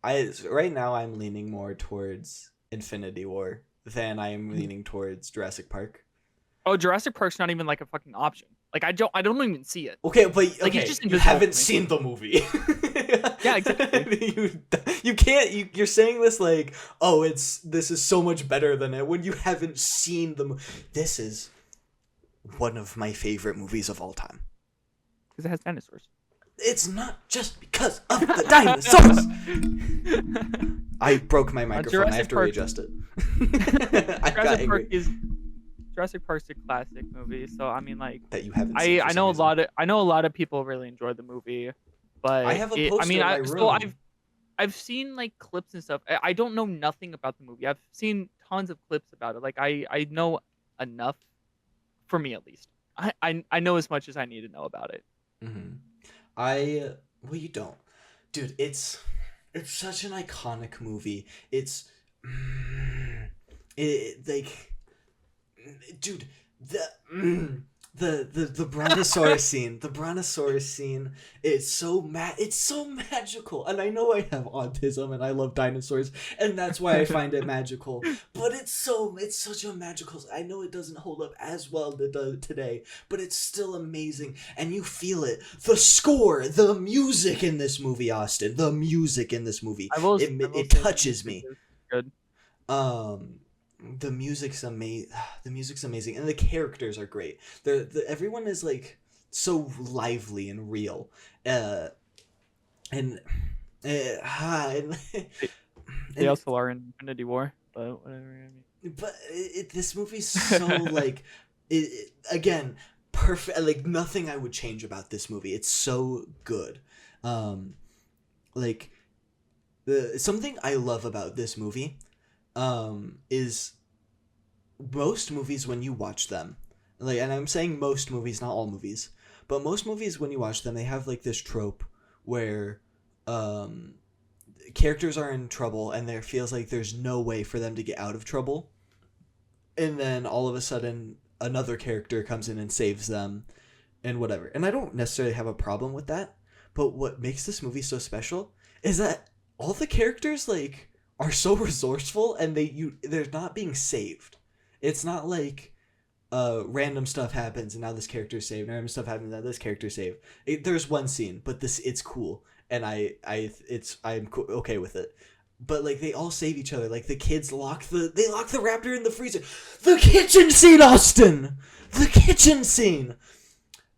Right now I'm leaning more towards Infinity War than I am leaning towards Jurassic Park. Oh, Jurassic Park's not even like a fucking option. Like I don't even see it. Okay, but Like, okay, it's just you invisible haven't to me. seen the movie. Yeah, exactly. You can't. You're saying this like, oh, this is so much better than it when you haven't seen the movie. This is one of my favorite movies of all time. Because it has dinosaurs. It's not just because of the dinosaurs. I broke my microphone. I have Jurassic to Park- readjust it. I got Jurassic angry. Park Jurassic Park's a classic movie, so I mean, like, That you haven't seen. I know a lot of people really enjoy the movie, but I have a poster in my room. so I've seen like clips and stuff. I don't know nothing about the movie. I've seen tons of clips about it. Like I know enough, for me at least. I know as much as I need to know about it. Mm-hmm. Well, you don't, dude. It's such an iconic movie. It's like, dude, the brontosaurus scene, it's so magical. And I know I have autism and I love dinosaurs, and that's why I find it magical. But it's such a magical. I know it doesn't hold up as well today, but it's still amazing, and you feel it. The score, the music in this movie, Austin, the music in this movie, it touches me. Good. The music's amazing, and the characters are great. Everyone is like so lively and real, and They also are in Infinity War, but whatever. I mean. But this movie's so like, again, perfect. Like nothing I would change about this movie. It's so good. Like something I love about this movie is most movies when you watch them, like, and I'm saying most movies, not all movies, but most movies when you watch them, they have like this trope where characters are in trouble and there feels like there's no way for them to get out of trouble, and then all of a sudden another character comes in and saves them and whatever. And I don't necessarily have a problem with that, but what makes this movie so special is that all the characters like are so resourceful, and they're not being saved. It's not like random stuff happens and now this character's saved, random stuff happens and now this character's saved. There's one scene, but it's cool, and I'm okay with it. But like they all save each other. Like the kids lock the raptor in the freezer. The kitchen scene, Austin. The kitchen scene.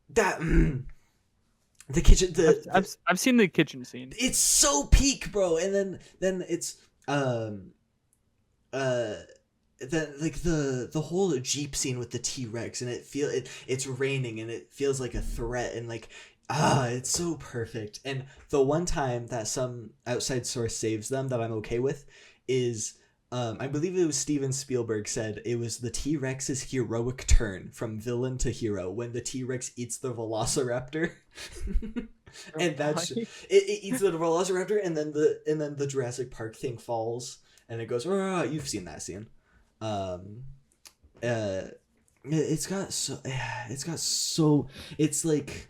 That the kitchen. I've seen the kitchen scene. It's so peak, bro. And then it's the whole Jeep scene with the T-Rex, and it's raining and it feels like a threat, and like it's so perfect. And the one time that some outside source saves them that I'm okay with is I believe it was Steven Spielberg said it was the T-Rex's heroic turn from villain to hero when the T-Rex eats the Velociraptor. And that's it eats the Velociraptor, and then the Jurassic Park thing falls and it goes, "Rah." You've seen that scene. It's got so it's like,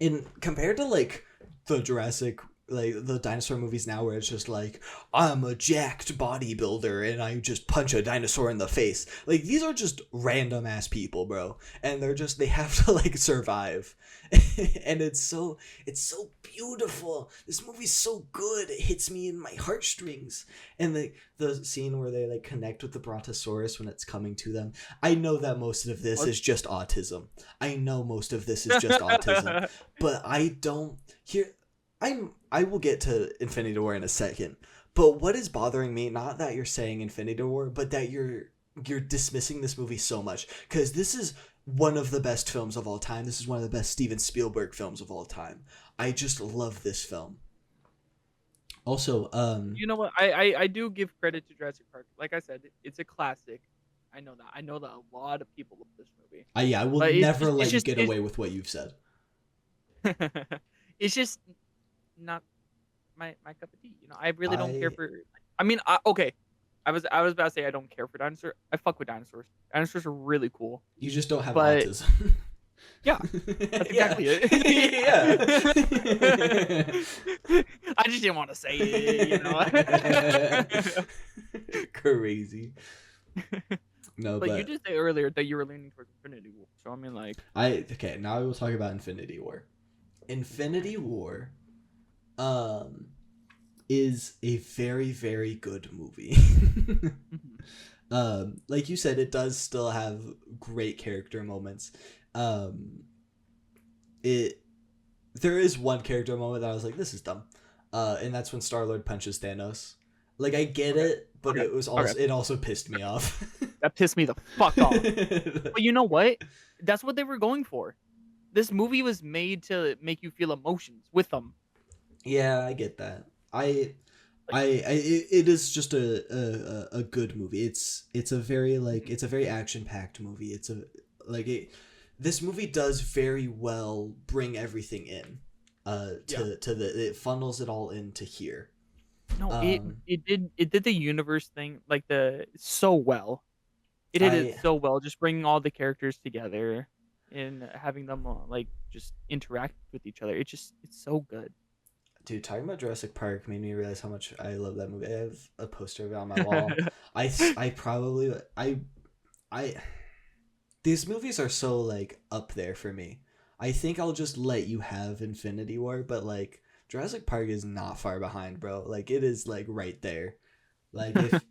in compared to like the Jurassic, like the dinosaur movies now, where it's just like, I'm a jacked bodybuilder and I just punch a dinosaur in the face. Like, these are just random ass people, bro, and they have to like survive. And it's so beautiful. This movie's so good. It hits me in my heartstrings. And the scene where they like connect with the Brontosaurus when it's coming to them. I know that most of this is just autism. But I don't hear. I will get to Infinity War in a second. But what is bothering me, not that you're saying Infinity War, but that you're dismissing this movie so much, because this is one of the best films of all time. This is one of the best Steven Spielberg films of all time. I just love this film. Also, you know what? I do give credit to Jurassic Park. Like I said, it's a classic. I know that. I know that a lot of people love this movie. I will never let you get away with what you've said. It's just not my cup of tea. You know, I really don't care for. I mean, okay. I was about to say I don't care for dinosaurs. I fuck with dinosaurs. Dinosaurs are really cool. You just don't have autism. Yeah, that's exactly it. Yeah. I just didn't want to say it, you know. Crazy. No, but you did say earlier that you were leaning towards Infinity War. So I mean, like, okay. Now I will talk about Infinity War. Infinity War, is a very, very good movie. Like you said, it does still have great character moments. There is one character moment that I was like, this is dumb. And that's when Star-Lord punches Thanos. Like, I get it, but it was also it also pissed me off. That pissed me the fuck off. But you know what? That's what they were going for. This movie was made to make you feel emotions with them. Yeah, I get that. It is just a good movie. It's a very action-packed movie. This movie does very well bring everything in. It funnels it all into here. No, it did the universe thing so well. It did it so well, just bringing all the characters together and having them just interact with each other. It's so good. Dude, talking about Jurassic Park made me realize how much I love that movie. I have a poster of it on my wall. These movies are so like up there for me. I think I'll just let you have Infinity War, but like Jurassic Park is not far behind, bro. Like, it is like right there. Like, if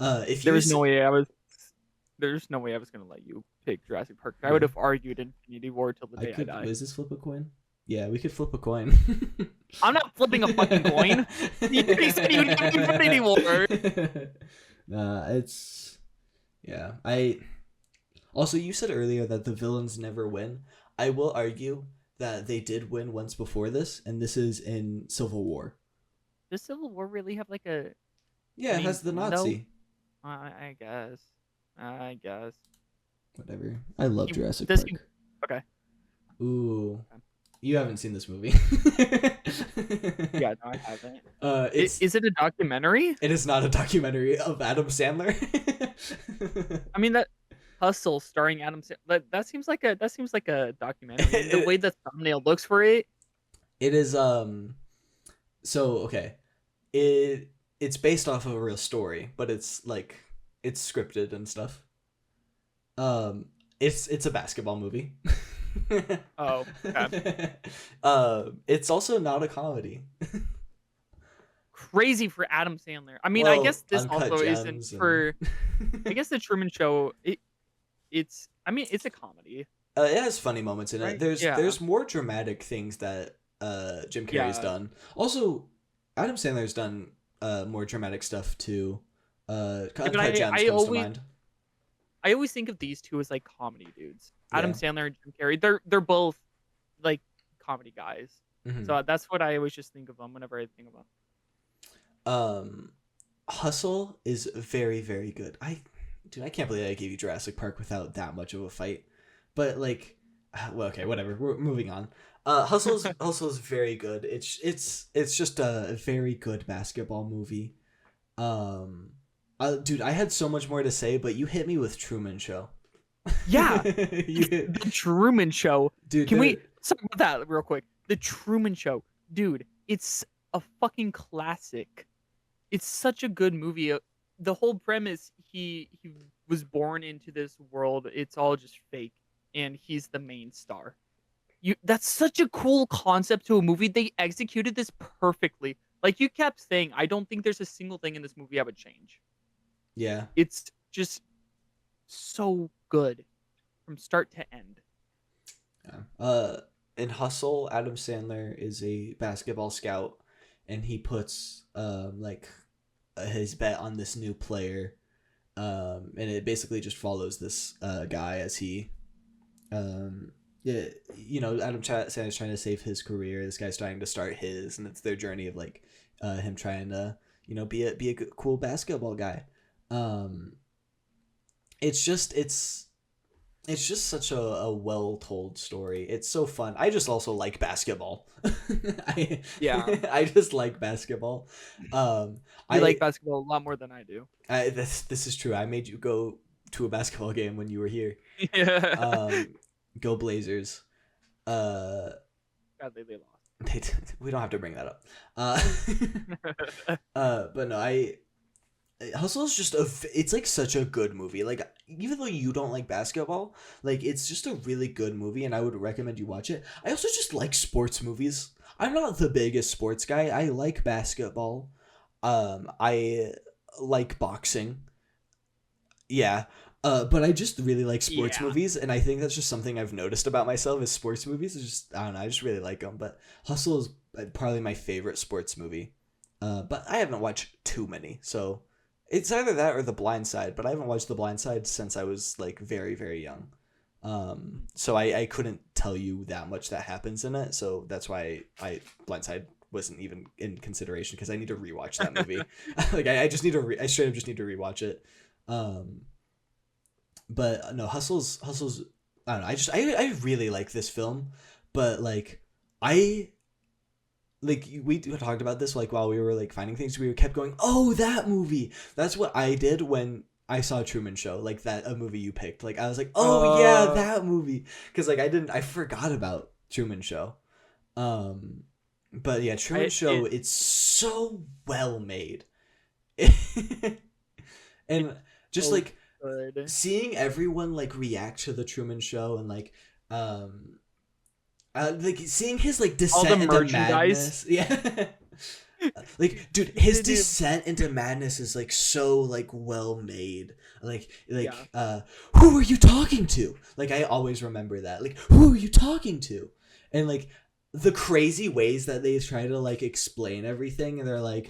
if there's no way I was gonna let you pick Jurassic Park. I would have argued Infinity War till the day I die. Is this flip a coin? Yeah, we could flip a coin. I'm not flipping a fucking coin. You said you would give me Infinity War. Also, you said earlier that the villains never win. I will argue that they did win once before this, and this is in Civil War. Does Civil War really have like a... Yeah, it has the Nazi. No, I guess. Whatever. I love Jurassic Park. Okay. Ooh. Okay. You haven't seen this movie. Yeah, no, I haven't. Is it a documentary? It is not a documentary of Adam Sandler. I mean, that Hustle starring Adam Sandler. That seems like a documentary. The way the thumbnail looks for it. It is so okay. It's based off of a real story, but it's scripted and stuff. It's a basketball movie. Oh, okay. It's also not a comedy. Crazy for Adam Sandler. I mean, I guess this also isn't for. I guess the Truman Show. It's a comedy. It has funny moments in right? it. There's more dramatic things that Jim Carrey's done. Also, Adam Sandler's done more dramatic stuff too. but Uncut Gems comes to mind. I always think of these two as like comedy dudes. Adam Yeah. Sandler and Jim Carrey. They're both like comedy guys. Mhm. So that's what I always just think of them whenever I think of them. Hustle is very, very good. I can't believe I gave you Jurassic Park without that much of a fight. But like, well, okay, whatever. We're moving on. Hustle's very good. It's just a very good basketball movie. Dude, I had so much more to say, but you hit me with Truman Show. Yeah, You- the Truman Show. dude, Can we talk about that real quick? The Truman Show, dude. It's a fucking classic. It's such a good movie. The whole premise, he was born into this world. It's all just fake, and he's the main star. That's such a cool concept to a movie. They executed this perfectly. Like you kept saying, I don't think there's a single thing in this movie I would change. Yeah. It's just so good from start to end. Yeah. In Hustle, Adam Sandler is a basketball scout, and he puts his bet on this new player, and it basically just follows this guy as he, Adam Sandler's trying to save his career. This guy's trying to start his, and it's their journey of like, him trying to be a cool basketball guy. It's just such a well told story. It's so fun. I just also like basketball. I just like basketball. I like basketball a lot more than I do. This is true. I made you go to a basketball game when you were here. Yeah. Go Blazers. God, they lost. We don't have to bring that up. But no, Hustle is just it's like such a good movie. Like even though you don't like basketball, like it's just a really good movie, and I would recommend you watch it. I also just like sports movies. I'm not the biggest sports guy. I like basketball. I like boxing. Yeah. But I just really like sports movies, and I think that's just something I've noticed about myself is sports movies. It's just, I don't know, I just really like them. But Hustle is probably my favorite sports movie. But I haven't watched too many, so it's either that or The Blind Side. But I haven't watched The Blind Side since I was like very, very young. So I couldn't tell you that much that happens in it. So that's why Blind Side wasn't even in consideration, because I need to rewatch that movie. Like I just need to I straight up just need to rewatch it. But no, Hustle's I don't know. I really like this film, but like we talked about this like while we were like finding things. We kept going, oh, that movie. That's what I did when I saw Truman Show, like that a movie you picked. Like I was like, oh yeah, that movie, because like I forgot about Truman Show. But yeah, Truman Show, it's so well made, and just like. Good. Seeing everyone like react to the Truman Show and like seeing his like descent into madness. Yeah. Like dude, his descent into madness is like so like well made. Like who are you talking to? Like I always remember that. Like who are you talking to? And like the crazy ways that they try to like explain everything, and they're like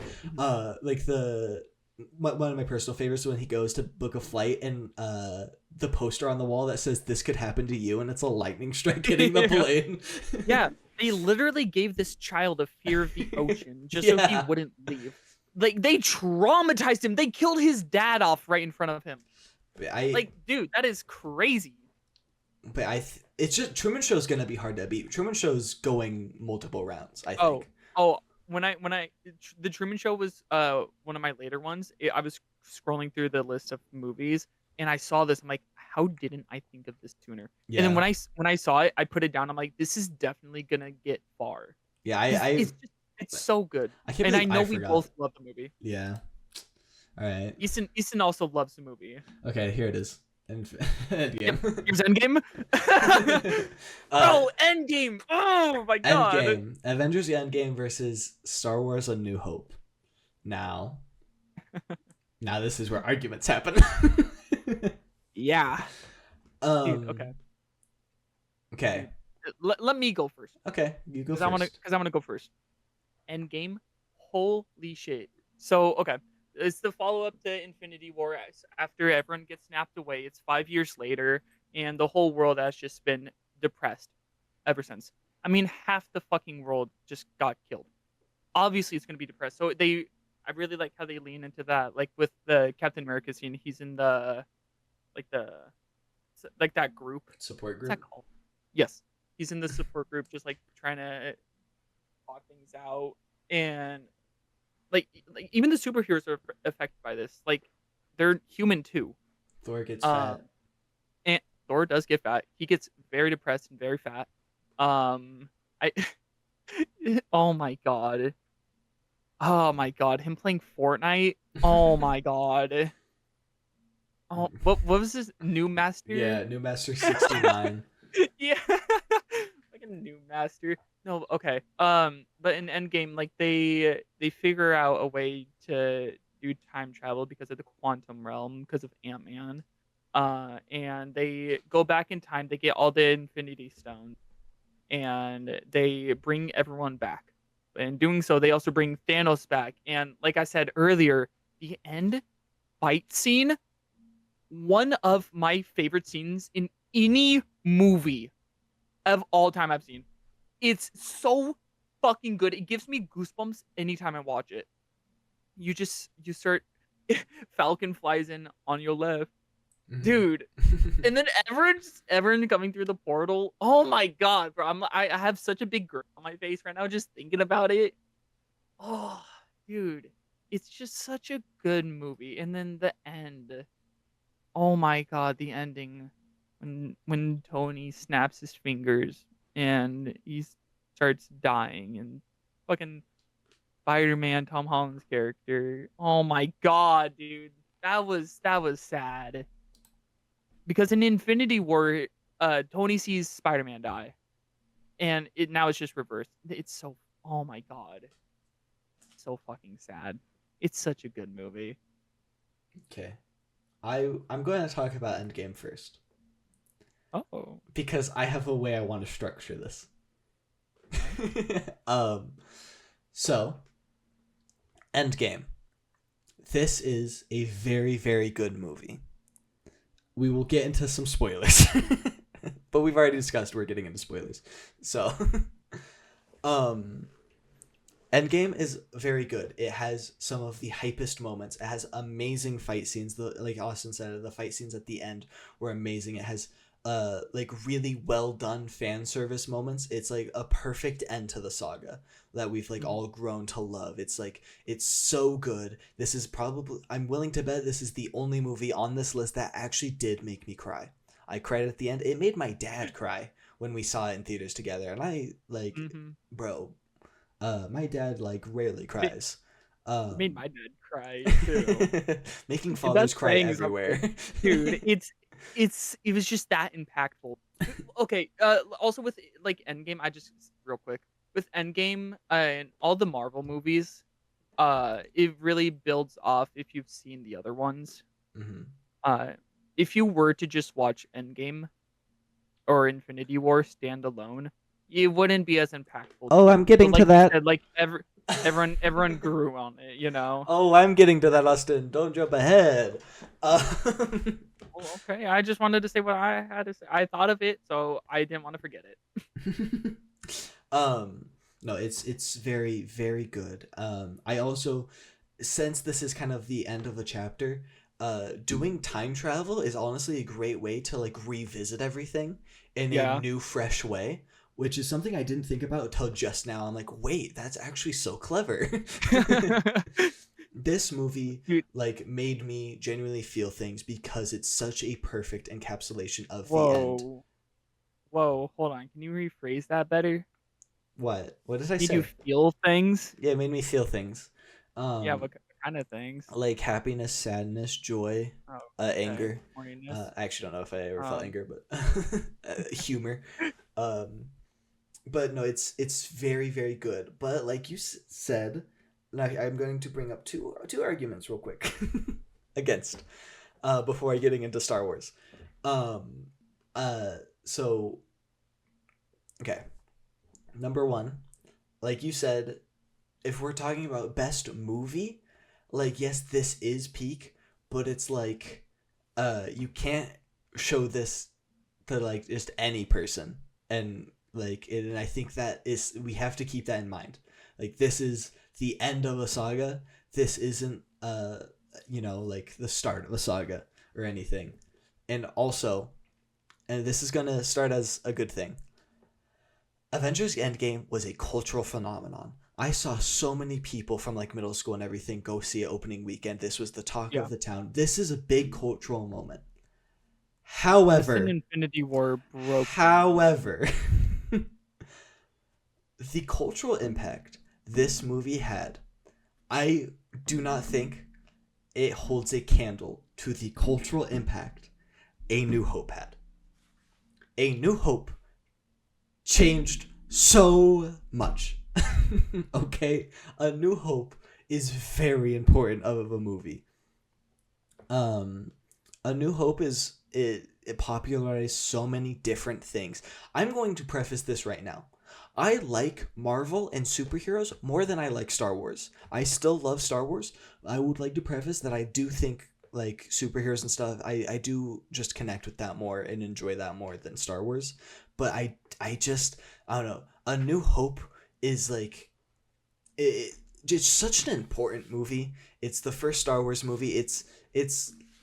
one of my personal favorites when he goes to book a flight, and the poster on the wall that says "This could happen to you," and it's a lightning strike hitting the plane. Yeah, they literally gave this child a fear of the ocean just so he wouldn't leave. Like they traumatized him. They killed his dad off right in front of him. Dude, that is crazy. But it's just Truman Show's gonna be hard to beat. Truman Show's going multiple rounds, I think. When the Truman Show was one of my later ones, I was scrolling through the list of movies and I saw this. I'm like, how didn't I think of this sooner? Yeah. And then when I saw it, I put it down. I'm like, this is definitely gonna get far. Yeah, it's so good. And I know we both love the movie. Yeah. All right. Easton also loves the movie. Okay, here it is. Endgame. Here's Endgame. Endgame. Oh my god. Endgame. Avengers Endgame versus Star Wars: A New Hope. Now this is where arguments happen. Yeah. Dude, okay. Okay. Let me go first. Okay, you go first. Because I want to go first. Endgame. Holy shit. So okay. it's the follow up to Infinity War. After everyone gets snapped away, it's 5 years later, and the whole world has just been depressed ever since. I mean, half the fucking world just got killed. Obviously, it's gonna be depressed. So I really like how they lean into that, like with the Captain America scene. He's in like the like that group. Support What's that group. called? Yes, he's in the support group, just like trying to talk things out, and like even the superheroes are affected by this. Like they're human too. Thor gets Um, fat. and Thor does get fat. He gets very depressed and very fat. I oh my god. Oh my god, him playing Fortnite. Oh my god. Oh, what was his new master? Yeah, New Master 69. Yeah, like a new master. No, okay. But in Endgame, like they figure out a way to do time travel because of the quantum realm, because of Ant-Man. And they go back in time. They get all the Infinity Stones, and they bring everyone back. In doing so, they also bring Thanos back. And like I said earlier, the end fight scene, one of my favorite scenes in any movie of all time I've seen. It's so fucking good. It gives me goosebumps anytime I watch it. You start Falcon flies in on your left. Dude. And then everyone coming through the portal. Oh my god, bro. I have such a big grin on my face right now just thinking about it. Oh, dude. It's just such a good movie. And then the end. Oh my god, the ending when Tony snaps his fingers and he starts dying and fucking Spider-Man Tom Holland's character. Oh my god, dude. That was sad. Because in Infinity War, Tony sees Spider-Man die. And now it's just reversed. It's so oh my god. So fucking sad. It's such a good movie. Okay. I'm going to talk about Endgame first Oh. because I have a way I want to structure this. So Endgame. This is a very, very good movie. We will get into some spoilers. But we've already discussed we're getting into spoilers. So Endgame is very good. It has some of the hypest moments. It has amazing fight scenes. Like Austin said, the fight scenes at the end were amazing. It has like really well done fan service moments. It's like a perfect end to the saga that we've like all grown to love. It's like it's so good. This is probably, I'm willing to bet this is the only movie on this list that actually did make me cry. I cried at the end. It made my dad cry when we saw it in theaters together, and I like, bro, my dad like rarely cries. Made my dad cry too. Making And fathers that's cry saying everywhere. something. Dude, it was just that impactful. Okay, also with like Endgame, I just real quick with Endgame and all the Marvel movies, it really builds off if you've seen the other ones. Mhm. If you were to just watch Endgame or Infinity War standalone, it wouldn't be as impactful to Oh, I'm you. getting But to like you that. said, like everyone grew on it, you know. Oh, I'm getting to that, Austin. Don't jump ahead. Well, okay, I just wanted to say what I had to say. I thought of it, so I didn't want to forget it. No, it's very, very good. I also, since this is kind of the end of a chapter, doing time travel is honestly a great way to like revisit everything in a Yeah. new, fresh way, which is something I didn't think about until just now. I'm like, wait, that's actually so clever. This movie Dude, like made me genuinely feel things because it's such a perfect encapsulation of the end. whoa. Whoa, hold on. Can you rephrase that better? What did I Made you say? feel things? Yeah, it made me feel things. Yeah, Um, what kind of things? like happiness, sadness, joy, Oh, okay. anger. Horniness. I actually don't know if I ever felt Um, anger, but humor. Um, but no, it's very, very good. But like you said, now I'm going to bring up two arguments real quick against before I getting into Star Wars. Um, so okay, number one, like you said, if we're talking about best movie, like, yes, this is peak, but it's like, you can't show this to like just any person, and and I think that is we have to keep that in mind. Like, this is the end of a saga. This isn't like the start of a saga or anything. And also, and this is gonna start as a good thing. Avengers Endgame was a cultural phenomenon. I saw so many people from like middle school and everything go see it opening weekend. This was the talk Yeah. of the town. This is a big cultural moment. This However, in Infinity War broke. however, the cultural impact this movie had, I do not think it holds a candle to the cultural impact A New Hope had. A New Hope changed so much. Okay? A New Hope is very important of a movie. A New Hope it popularized so many different things. I'm going to preface this right now. I like Marvel and superheroes more than I like Star Wars. I still love Star Wars. I would like to preface that I do think like superheroes and stuff, I do just connect with that more and enjoy that more than Star Wars. But I don't know. A New Hope is like it's such an important movie. It's the first Star Wars movie. It's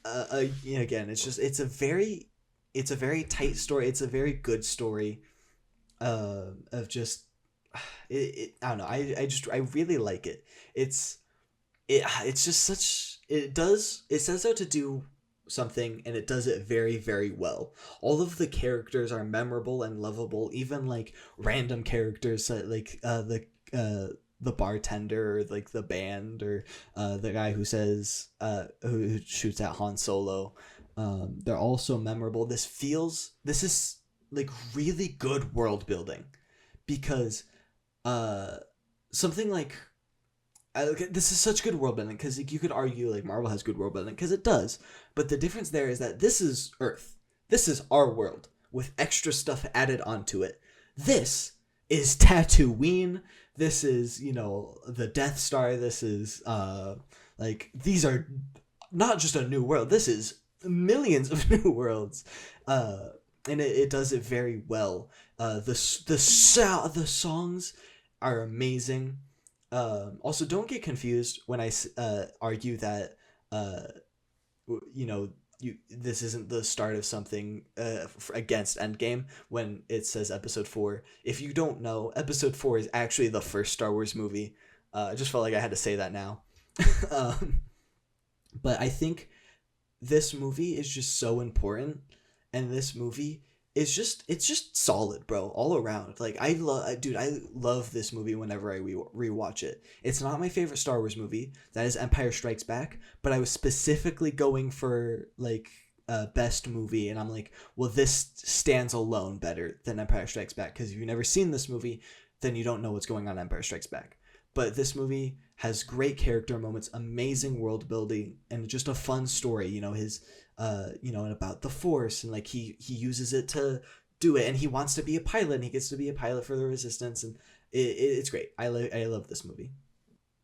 again, it's a very tight story. It's a very good story. Of just I don't know. I really like it. It's just such it sets out to do something, and it does it very, very well. All of the characters are memorable and lovable, even like random characters like the bartender, or like the band, or the guy who says who shoots at Han Solo. They're also memorable. This is like really good world building, because something like this is such good world building, because you could argue like Marvel has good world building, because it does, but the difference there is that this is Earth. This is our world with extra stuff added onto it. This is Tatooine. This is, the Death Star. This is like, these are not just a new world. This is millions of new worlds. And it does it very well. The songs are amazing. Also, don't get confused when I argue that this isn't the start of something against Endgame when it says Episode 4. If you don't know, Episode 4 is actually the first Star Wars movie. I just felt like I had to say that now. But I think this movie is just so important, and this movie it's just solid, bro, all around. Like, I love this movie whenever I rewatch it. It's not my favorite Star Wars movie. That is Empire Strikes Back, but I was specifically going for like best movie, and I'm like, well, this stands alone better than Empire Strikes Back, because if you've never seen this movie, then you don't know what's going on in Empire Strikes Back. But this movie has great character moments, amazing world building, and just a fun story. His and about the Force, and like he uses it to do it, and he wants to be a pilot, and he gets to be a pilot for the Resistance, and it's great. I love this movie.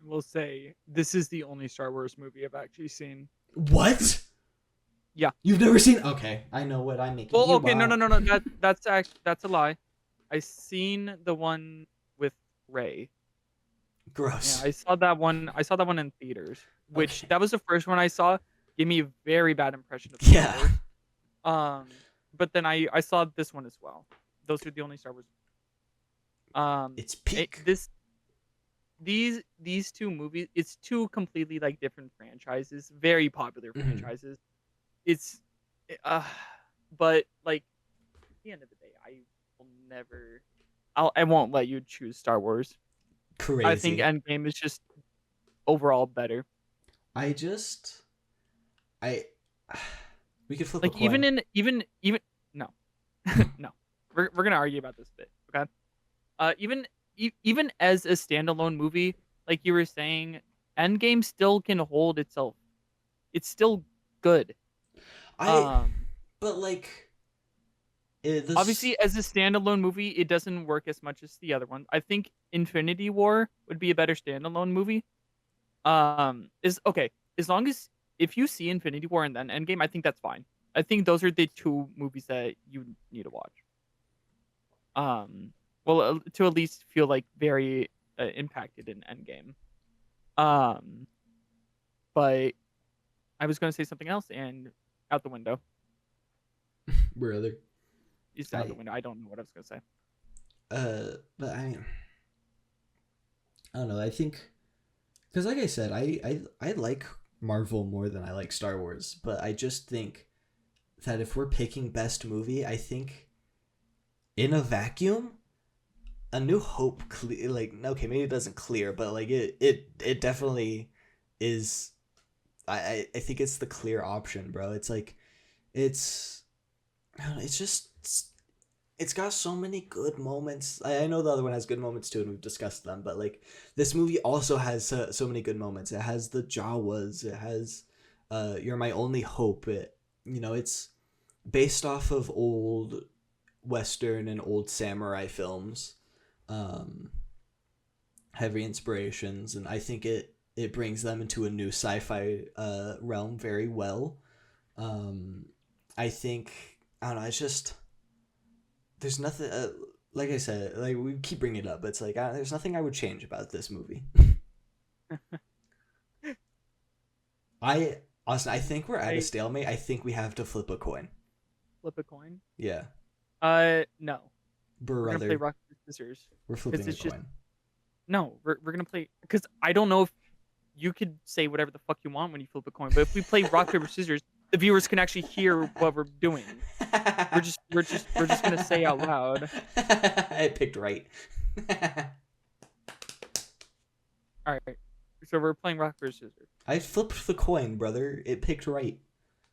We'll say this is the only Star Wars movie I've actually seen. What? Yeah. You've never seen? Okay, I know what I'm making. Well, okay, no. That's a lie. I seen the one with Rey. Gross. Yeah, I saw that one in theaters, which that was the first one I saw. Gave me a very bad impression of Star Wars. But then I saw this one as well. Those are the only Star Wars. It's peak. These two movies, it's two completely like different franchises, very popular franchises. It's but like at the end of the day, I won't let you choose Star Wars. Crazy. I think Endgame is just overall better. We could flip like a coin. even no. No. We're gonna argue about this a bit, okay? Even as a standalone movie, like you were saying, Endgame still can hold itself. It's still good. But like, obviously, as a standalone movie, it doesn't work as much as the other one. I think Infinity War would be a better standalone movie. Is okay as long as if you see Infinity War and then Endgame, I think that's fine. I think those are the two movies that you need to watch. Um, well, to at least feel like very impacted in Endgame. Um, but I was gonna say something else and out the window. Brother. It's out the window. I don't know what I was gonna say. But I don't know. I think because, like I said, I like Marvel more than I like Star Wars, but I just think that if we're picking best movie, I think in a vacuum, A New Hope like okay, maybe it doesn't clear, but like it definitely is. I think it's the clear option, bro. It's like it's I don't know, it's just it's got so many good moments. I know the other one has good moments too, and we've discussed them. But like this movie also has so many good moments. It has the Jawas. It has You're My Only Hope. It's based off of old Western and old samurai films. Heavy inspirations, and I think it brings them into a new sci-fi realm very well. I think I don't know. It's just there's nothing like I said, like we keep bringing it up, but it's like there's nothing I would change about this movie. Austin, I think we're at a stalemate. I think we have to flip a coin. Flip a coin? Yeah. No. Brother. We're gonna play rock paper scissors. We're flipping a coin. No, we're gonna play because I don't know if you could say whatever the fuck you want when you flip a coin, but if we play rock paper scissors, the viewers can actually hear what we're doing. We're just gonna say out loud. I picked right. All right, so we're playing rock paper scissors. I flipped the coin, brother. It picked right.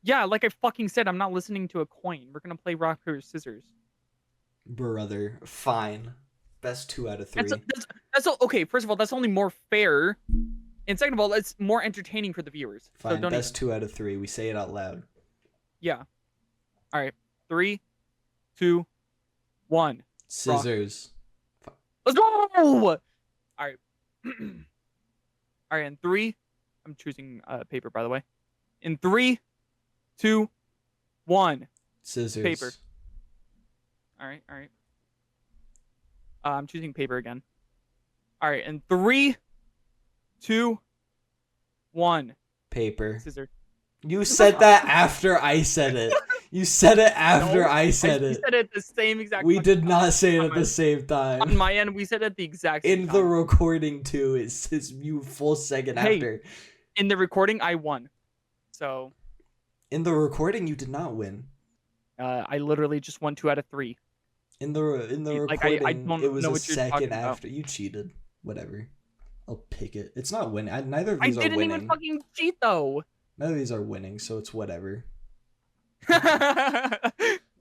Yeah, like I fucking said, I'm not listening to a coin. We're gonna play rock paper scissors. Brother, fine. Best 2 out of 3. That's okay. First of all, that's only more fair, and second of all, it's more entertaining for the viewers. Fine, so don't best 2 out of 3. We say it out loud. Yeah. All right. 3, 2, 1. Scissors. Let's go! All right. All right. In 3, I'm choosing paper, by the way. In 3, 2, 1. Scissors. Paper. All right. I'm choosing paper again. All right. In 3, 2, 1. Paper. Scissor. You said that after I said it. You said it after I said it. We said it at the same exact We did time. not say it at the same time. On my end, we said it at the exact same In time. the recording too, it says you full second after. In the recording, I won. So. In the recording, you did not win. I literally just won 2 out of 3. In the recording, I don't it was know a what you're second talking after. about. You cheated. Whatever. I'll pick it. It's not winning. Neither of these are I didn't winning. even fucking cheat though. None of these are winning, so it's whatever. Okay.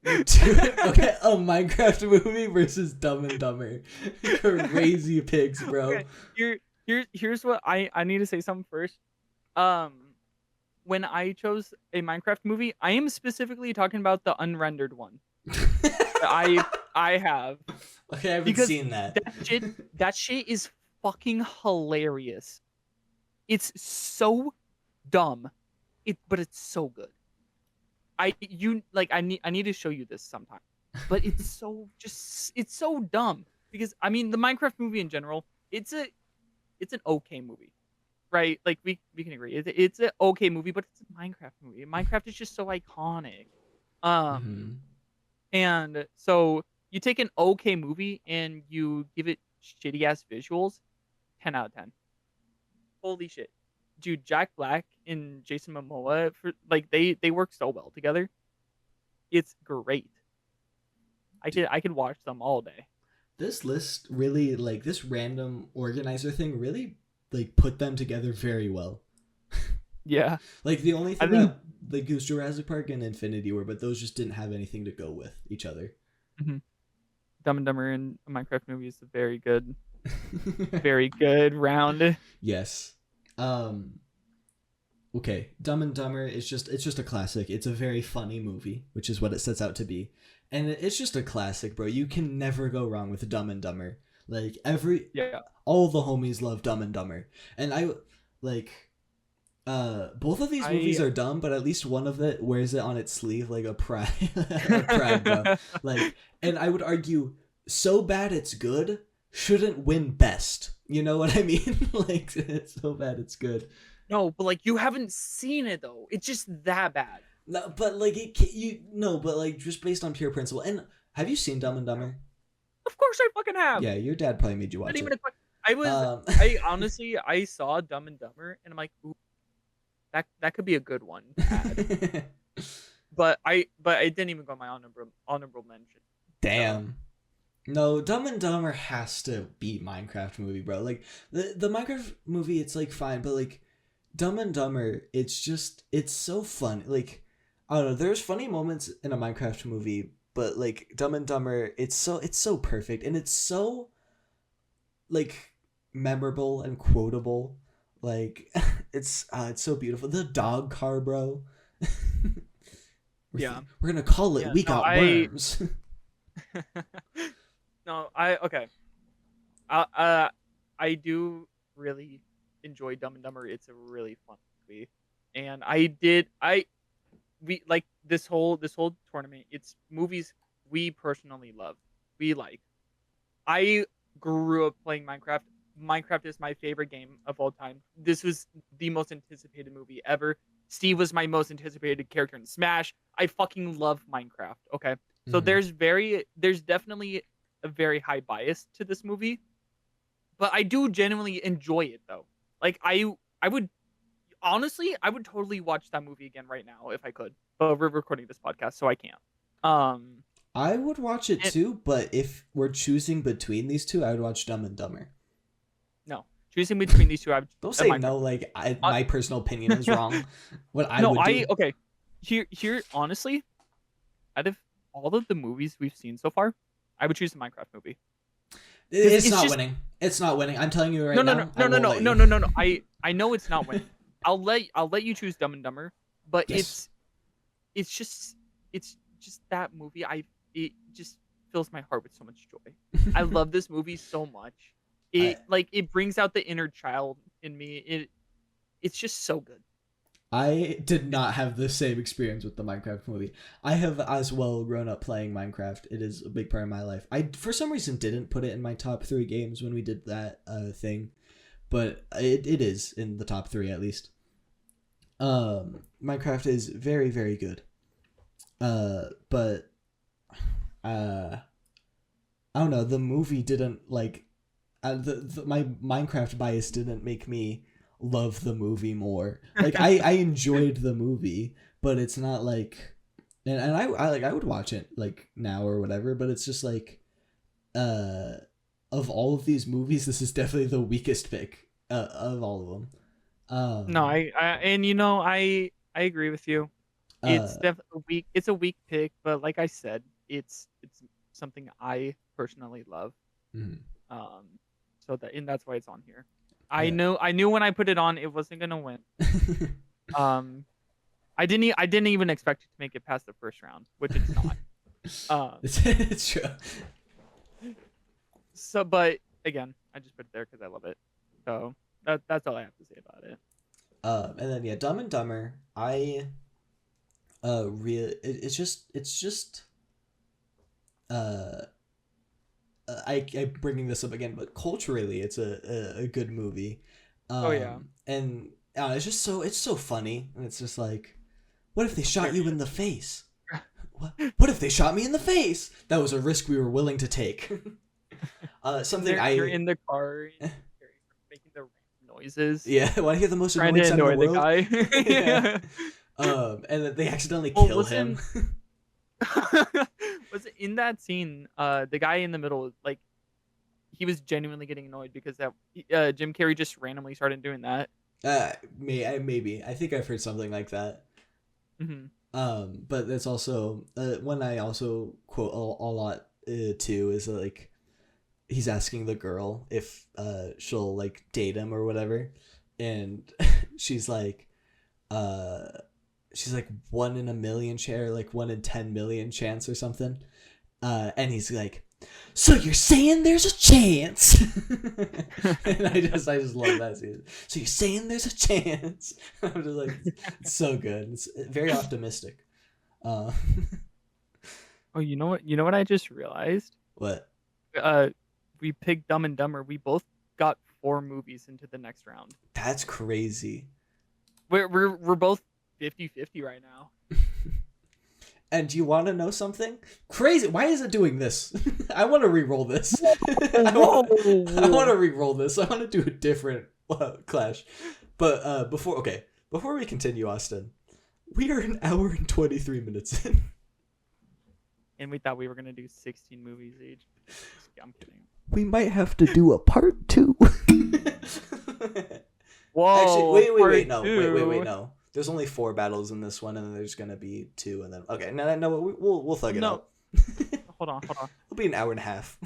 Okay, a Minecraft movie versus Dumb and Dumber. Crazy pigs, bro. Okay. Here's what I need to say something first. When I chose a Minecraft movie, I am specifically talking about the unrendered one. I have. Okay, I haven't seen that. That shit is fucking hilarious. It's so dumb, but it's so good. I need to show you this sometime. But it's so dumb because I mean the Minecraft movie in general, it's an okay movie. Right? Like we can agree. It's an okay movie, but it's a Minecraft movie. Minecraft is just so iconic. And so you take an okay movie and you give it shitty ass visuals, 10 out of 10. Holy shit. Dude, Jack Black and Jason Momoa they work so well together. It's great. I could watch them all day. This list really this random organizer thing really put them together very well. Yeah. The only thing that was Jurassic Park and Infinity War, but those just didn't have anything to go with each other. Mm-hmm. Dumb and Dumber and a Minecraft movie is a very good round. Yes. Okay, Dumb and Dumber it's just a classic. It's a very funny movie, which is what it sets out to be. And it's just a classic, bro. You can never go wrong with Dumb and Dumber. All the homies love Dumb and Dumber. And Like, both of these movies are dumb, but at least one of it wears it on its sleeve like a pride, a pride, bro. Like, and I would argue, so bad it's good shouldn't win best. You know what I mean? Like, it's so bad it's good. No, but like you haven't seen it though. It's just that bad. No, but like but like just based on pure principle. And have you seen Dumb and Dumber? Of course I fucking have. Yeah, your dad probably made you watch Not even it. I was I honestly I saw Dumb and Dumber and I'm like, ooh, that could be a good one to add. but I didn't even go on my honorable mention. Damn. No, Dumb and Dumber has to beat Minecraft movie, bro. Like the Minecraft movie, it's like fine, but like Dumb and Dumber, it's so fun. Like, I don't know, there's funny moments in a Minecraft movie, but like Dumb and Dumber, it's so perfect and it's so like memorable and quotable. Like it's so beautiful. The dog car, bro. Yeah. We're gonna call it We Got Worms. No, I do really enjoy Dumb and Dumber. It's a really fun movie, and we like this whole tournament. It's movies we personally love. We like. I grew up playing Minecraft. Minecraft is my favorite game of all time. This was the most anticipated movie ever. Steve was my most anticipated character in Smash. I fucking love Minecraft. Okay, so there's definitely a very high bias to this movie, but I do genuinely enjoy it though. Like I would honestly, I would totally watch that movie again right now if I could. But we're recording this podcast, so I can't. I would watch it too, but if we're choosing between these two, I would watch Dumb and Dumber. No, choosing between these two, I would. Don't say no. Like my personal opinion is wrong. What I would do. Okay. Here, honestly, out of all of the movies we've seen so far, I would choose the Minecraft movie. It's not winning. It's not winning. I'm telling you right now. No. I know it's not winning. I'll let you choose Dumb and Dumber, but yes. it's just that movie. It just fills my heart with so much joy. I love this movie so much. It brings out the inner child in me. It's just so good. I did not have the same experience with the Minecraft movie. I have as well grown up playing Minecraft. It is a big part of my life. I, for some reason, didn't put it in my top 3 games when we did that thing, but it is in the top 3 at least. Minecraft is very, very good. But I don't know. The movie didn't like. My Minecraft bias didn't make me love the movie more. Like I enjoyed the movie, but it's not like, and I would watch it like now or whatever, but it's just like of all of these movies, this is definitely the weakest pick of all of them. No, I agree with you. It's definitely a weak pick, but like I said, it's something I personally love. So that's why it's on here. I knew when I put it on, it wasn't gonna win. I didn't even expect it to make it past the first round, which it's not. It's true. So, but again, I just put it there because I love it. So that's all I have to say about it. And then yeah, Dumb and Dumber. It's just. I'm bringing this up again, but culturally, it's a good movie. Oh yeah. And it's so funny, and it's just like, what if they shot you in the face? What if they shot me in the face? That was a risk we were willing to take. You're in the car, you're making the noises. Yeah, well, I hear the most annoying sound in the world. The guy. Yeah. And then they accidentally kill him. Was it in that scene? The guy in the middle, like, he was genuinely getting annoyed because that Jim Carrey just randomly started doing that. Maybe I think I've heard something like that. But it's also one I also quote a lot too is like he's asking the girl if she'll like date him or whatever, and she's like 1 in a million chance, like 1 in 10 million chance or something, and he's like, So you're saying there's a chance? And I just love that scene. So you're saying there's a chance? I'm just like, it's so good. It's very optimistic. Oh, you know what? You know what I just realized? What? We picked Dumb and Dumber. We both got 4 movies into the next round. That's crazy. We're both 50-50 right now. And do you want to know something crazy? Why is it doing this? I want to re-roll this. I want to re-roll this. I want to do a different clash. But before we continue, Austin, we are an hour and 23 minutes in. And we thought we were gonna do 16 movies each. I'm kidding. We might have to do a part 2. Whoa! Actually, wait, no. There's only 4 battles in this one, and then there's gonna be 2, and then okay, no, we'll thug it out. Hold on. It'll be an hour and a half.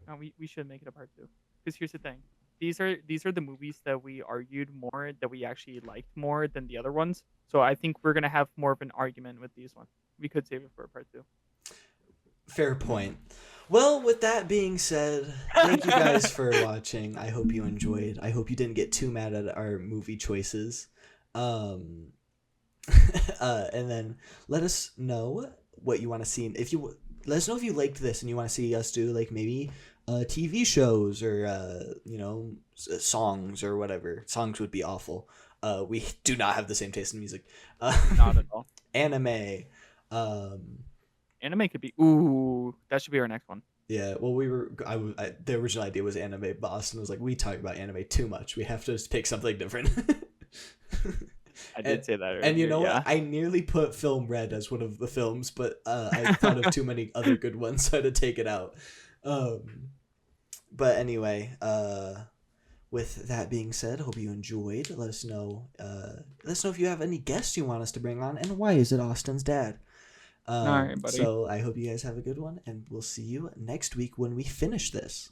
No, we should make it a part 2. Because here's the thing: these are the movies that we argued more, that we actually liked more than the other ones. So I think we're gonna have more of an argument with these ones. We could save it for a part 2. Fair point. Well, with that being said, thank you guys for watching. I hope you enjoyed. I hope you didn't get too mad at our movie choices. And then let us know what you want to see. Let us know if you liked this and you want to see us do like maybe TV shows or songs or whatever. Songs would be awful. We do not have the same taste in music. Not at all. Anime. Anime could be. Ooh, that should be our next one. Yeah, well, the original idea was anime, but Austin was like, we talk about anime too much. We have to just pick something different. I did say that earlier. And you know what? I nearly put Film Red as one of the films, but I thought of too many other good ones, so I had to take it out. But anyway, with that being said, hope you enjoyed. Let us know if you have any guests you want us to bring on, and why is it Austin's dad? All right, buddy. So I hope you guys have a good one, and we'll see you next week when we finish this.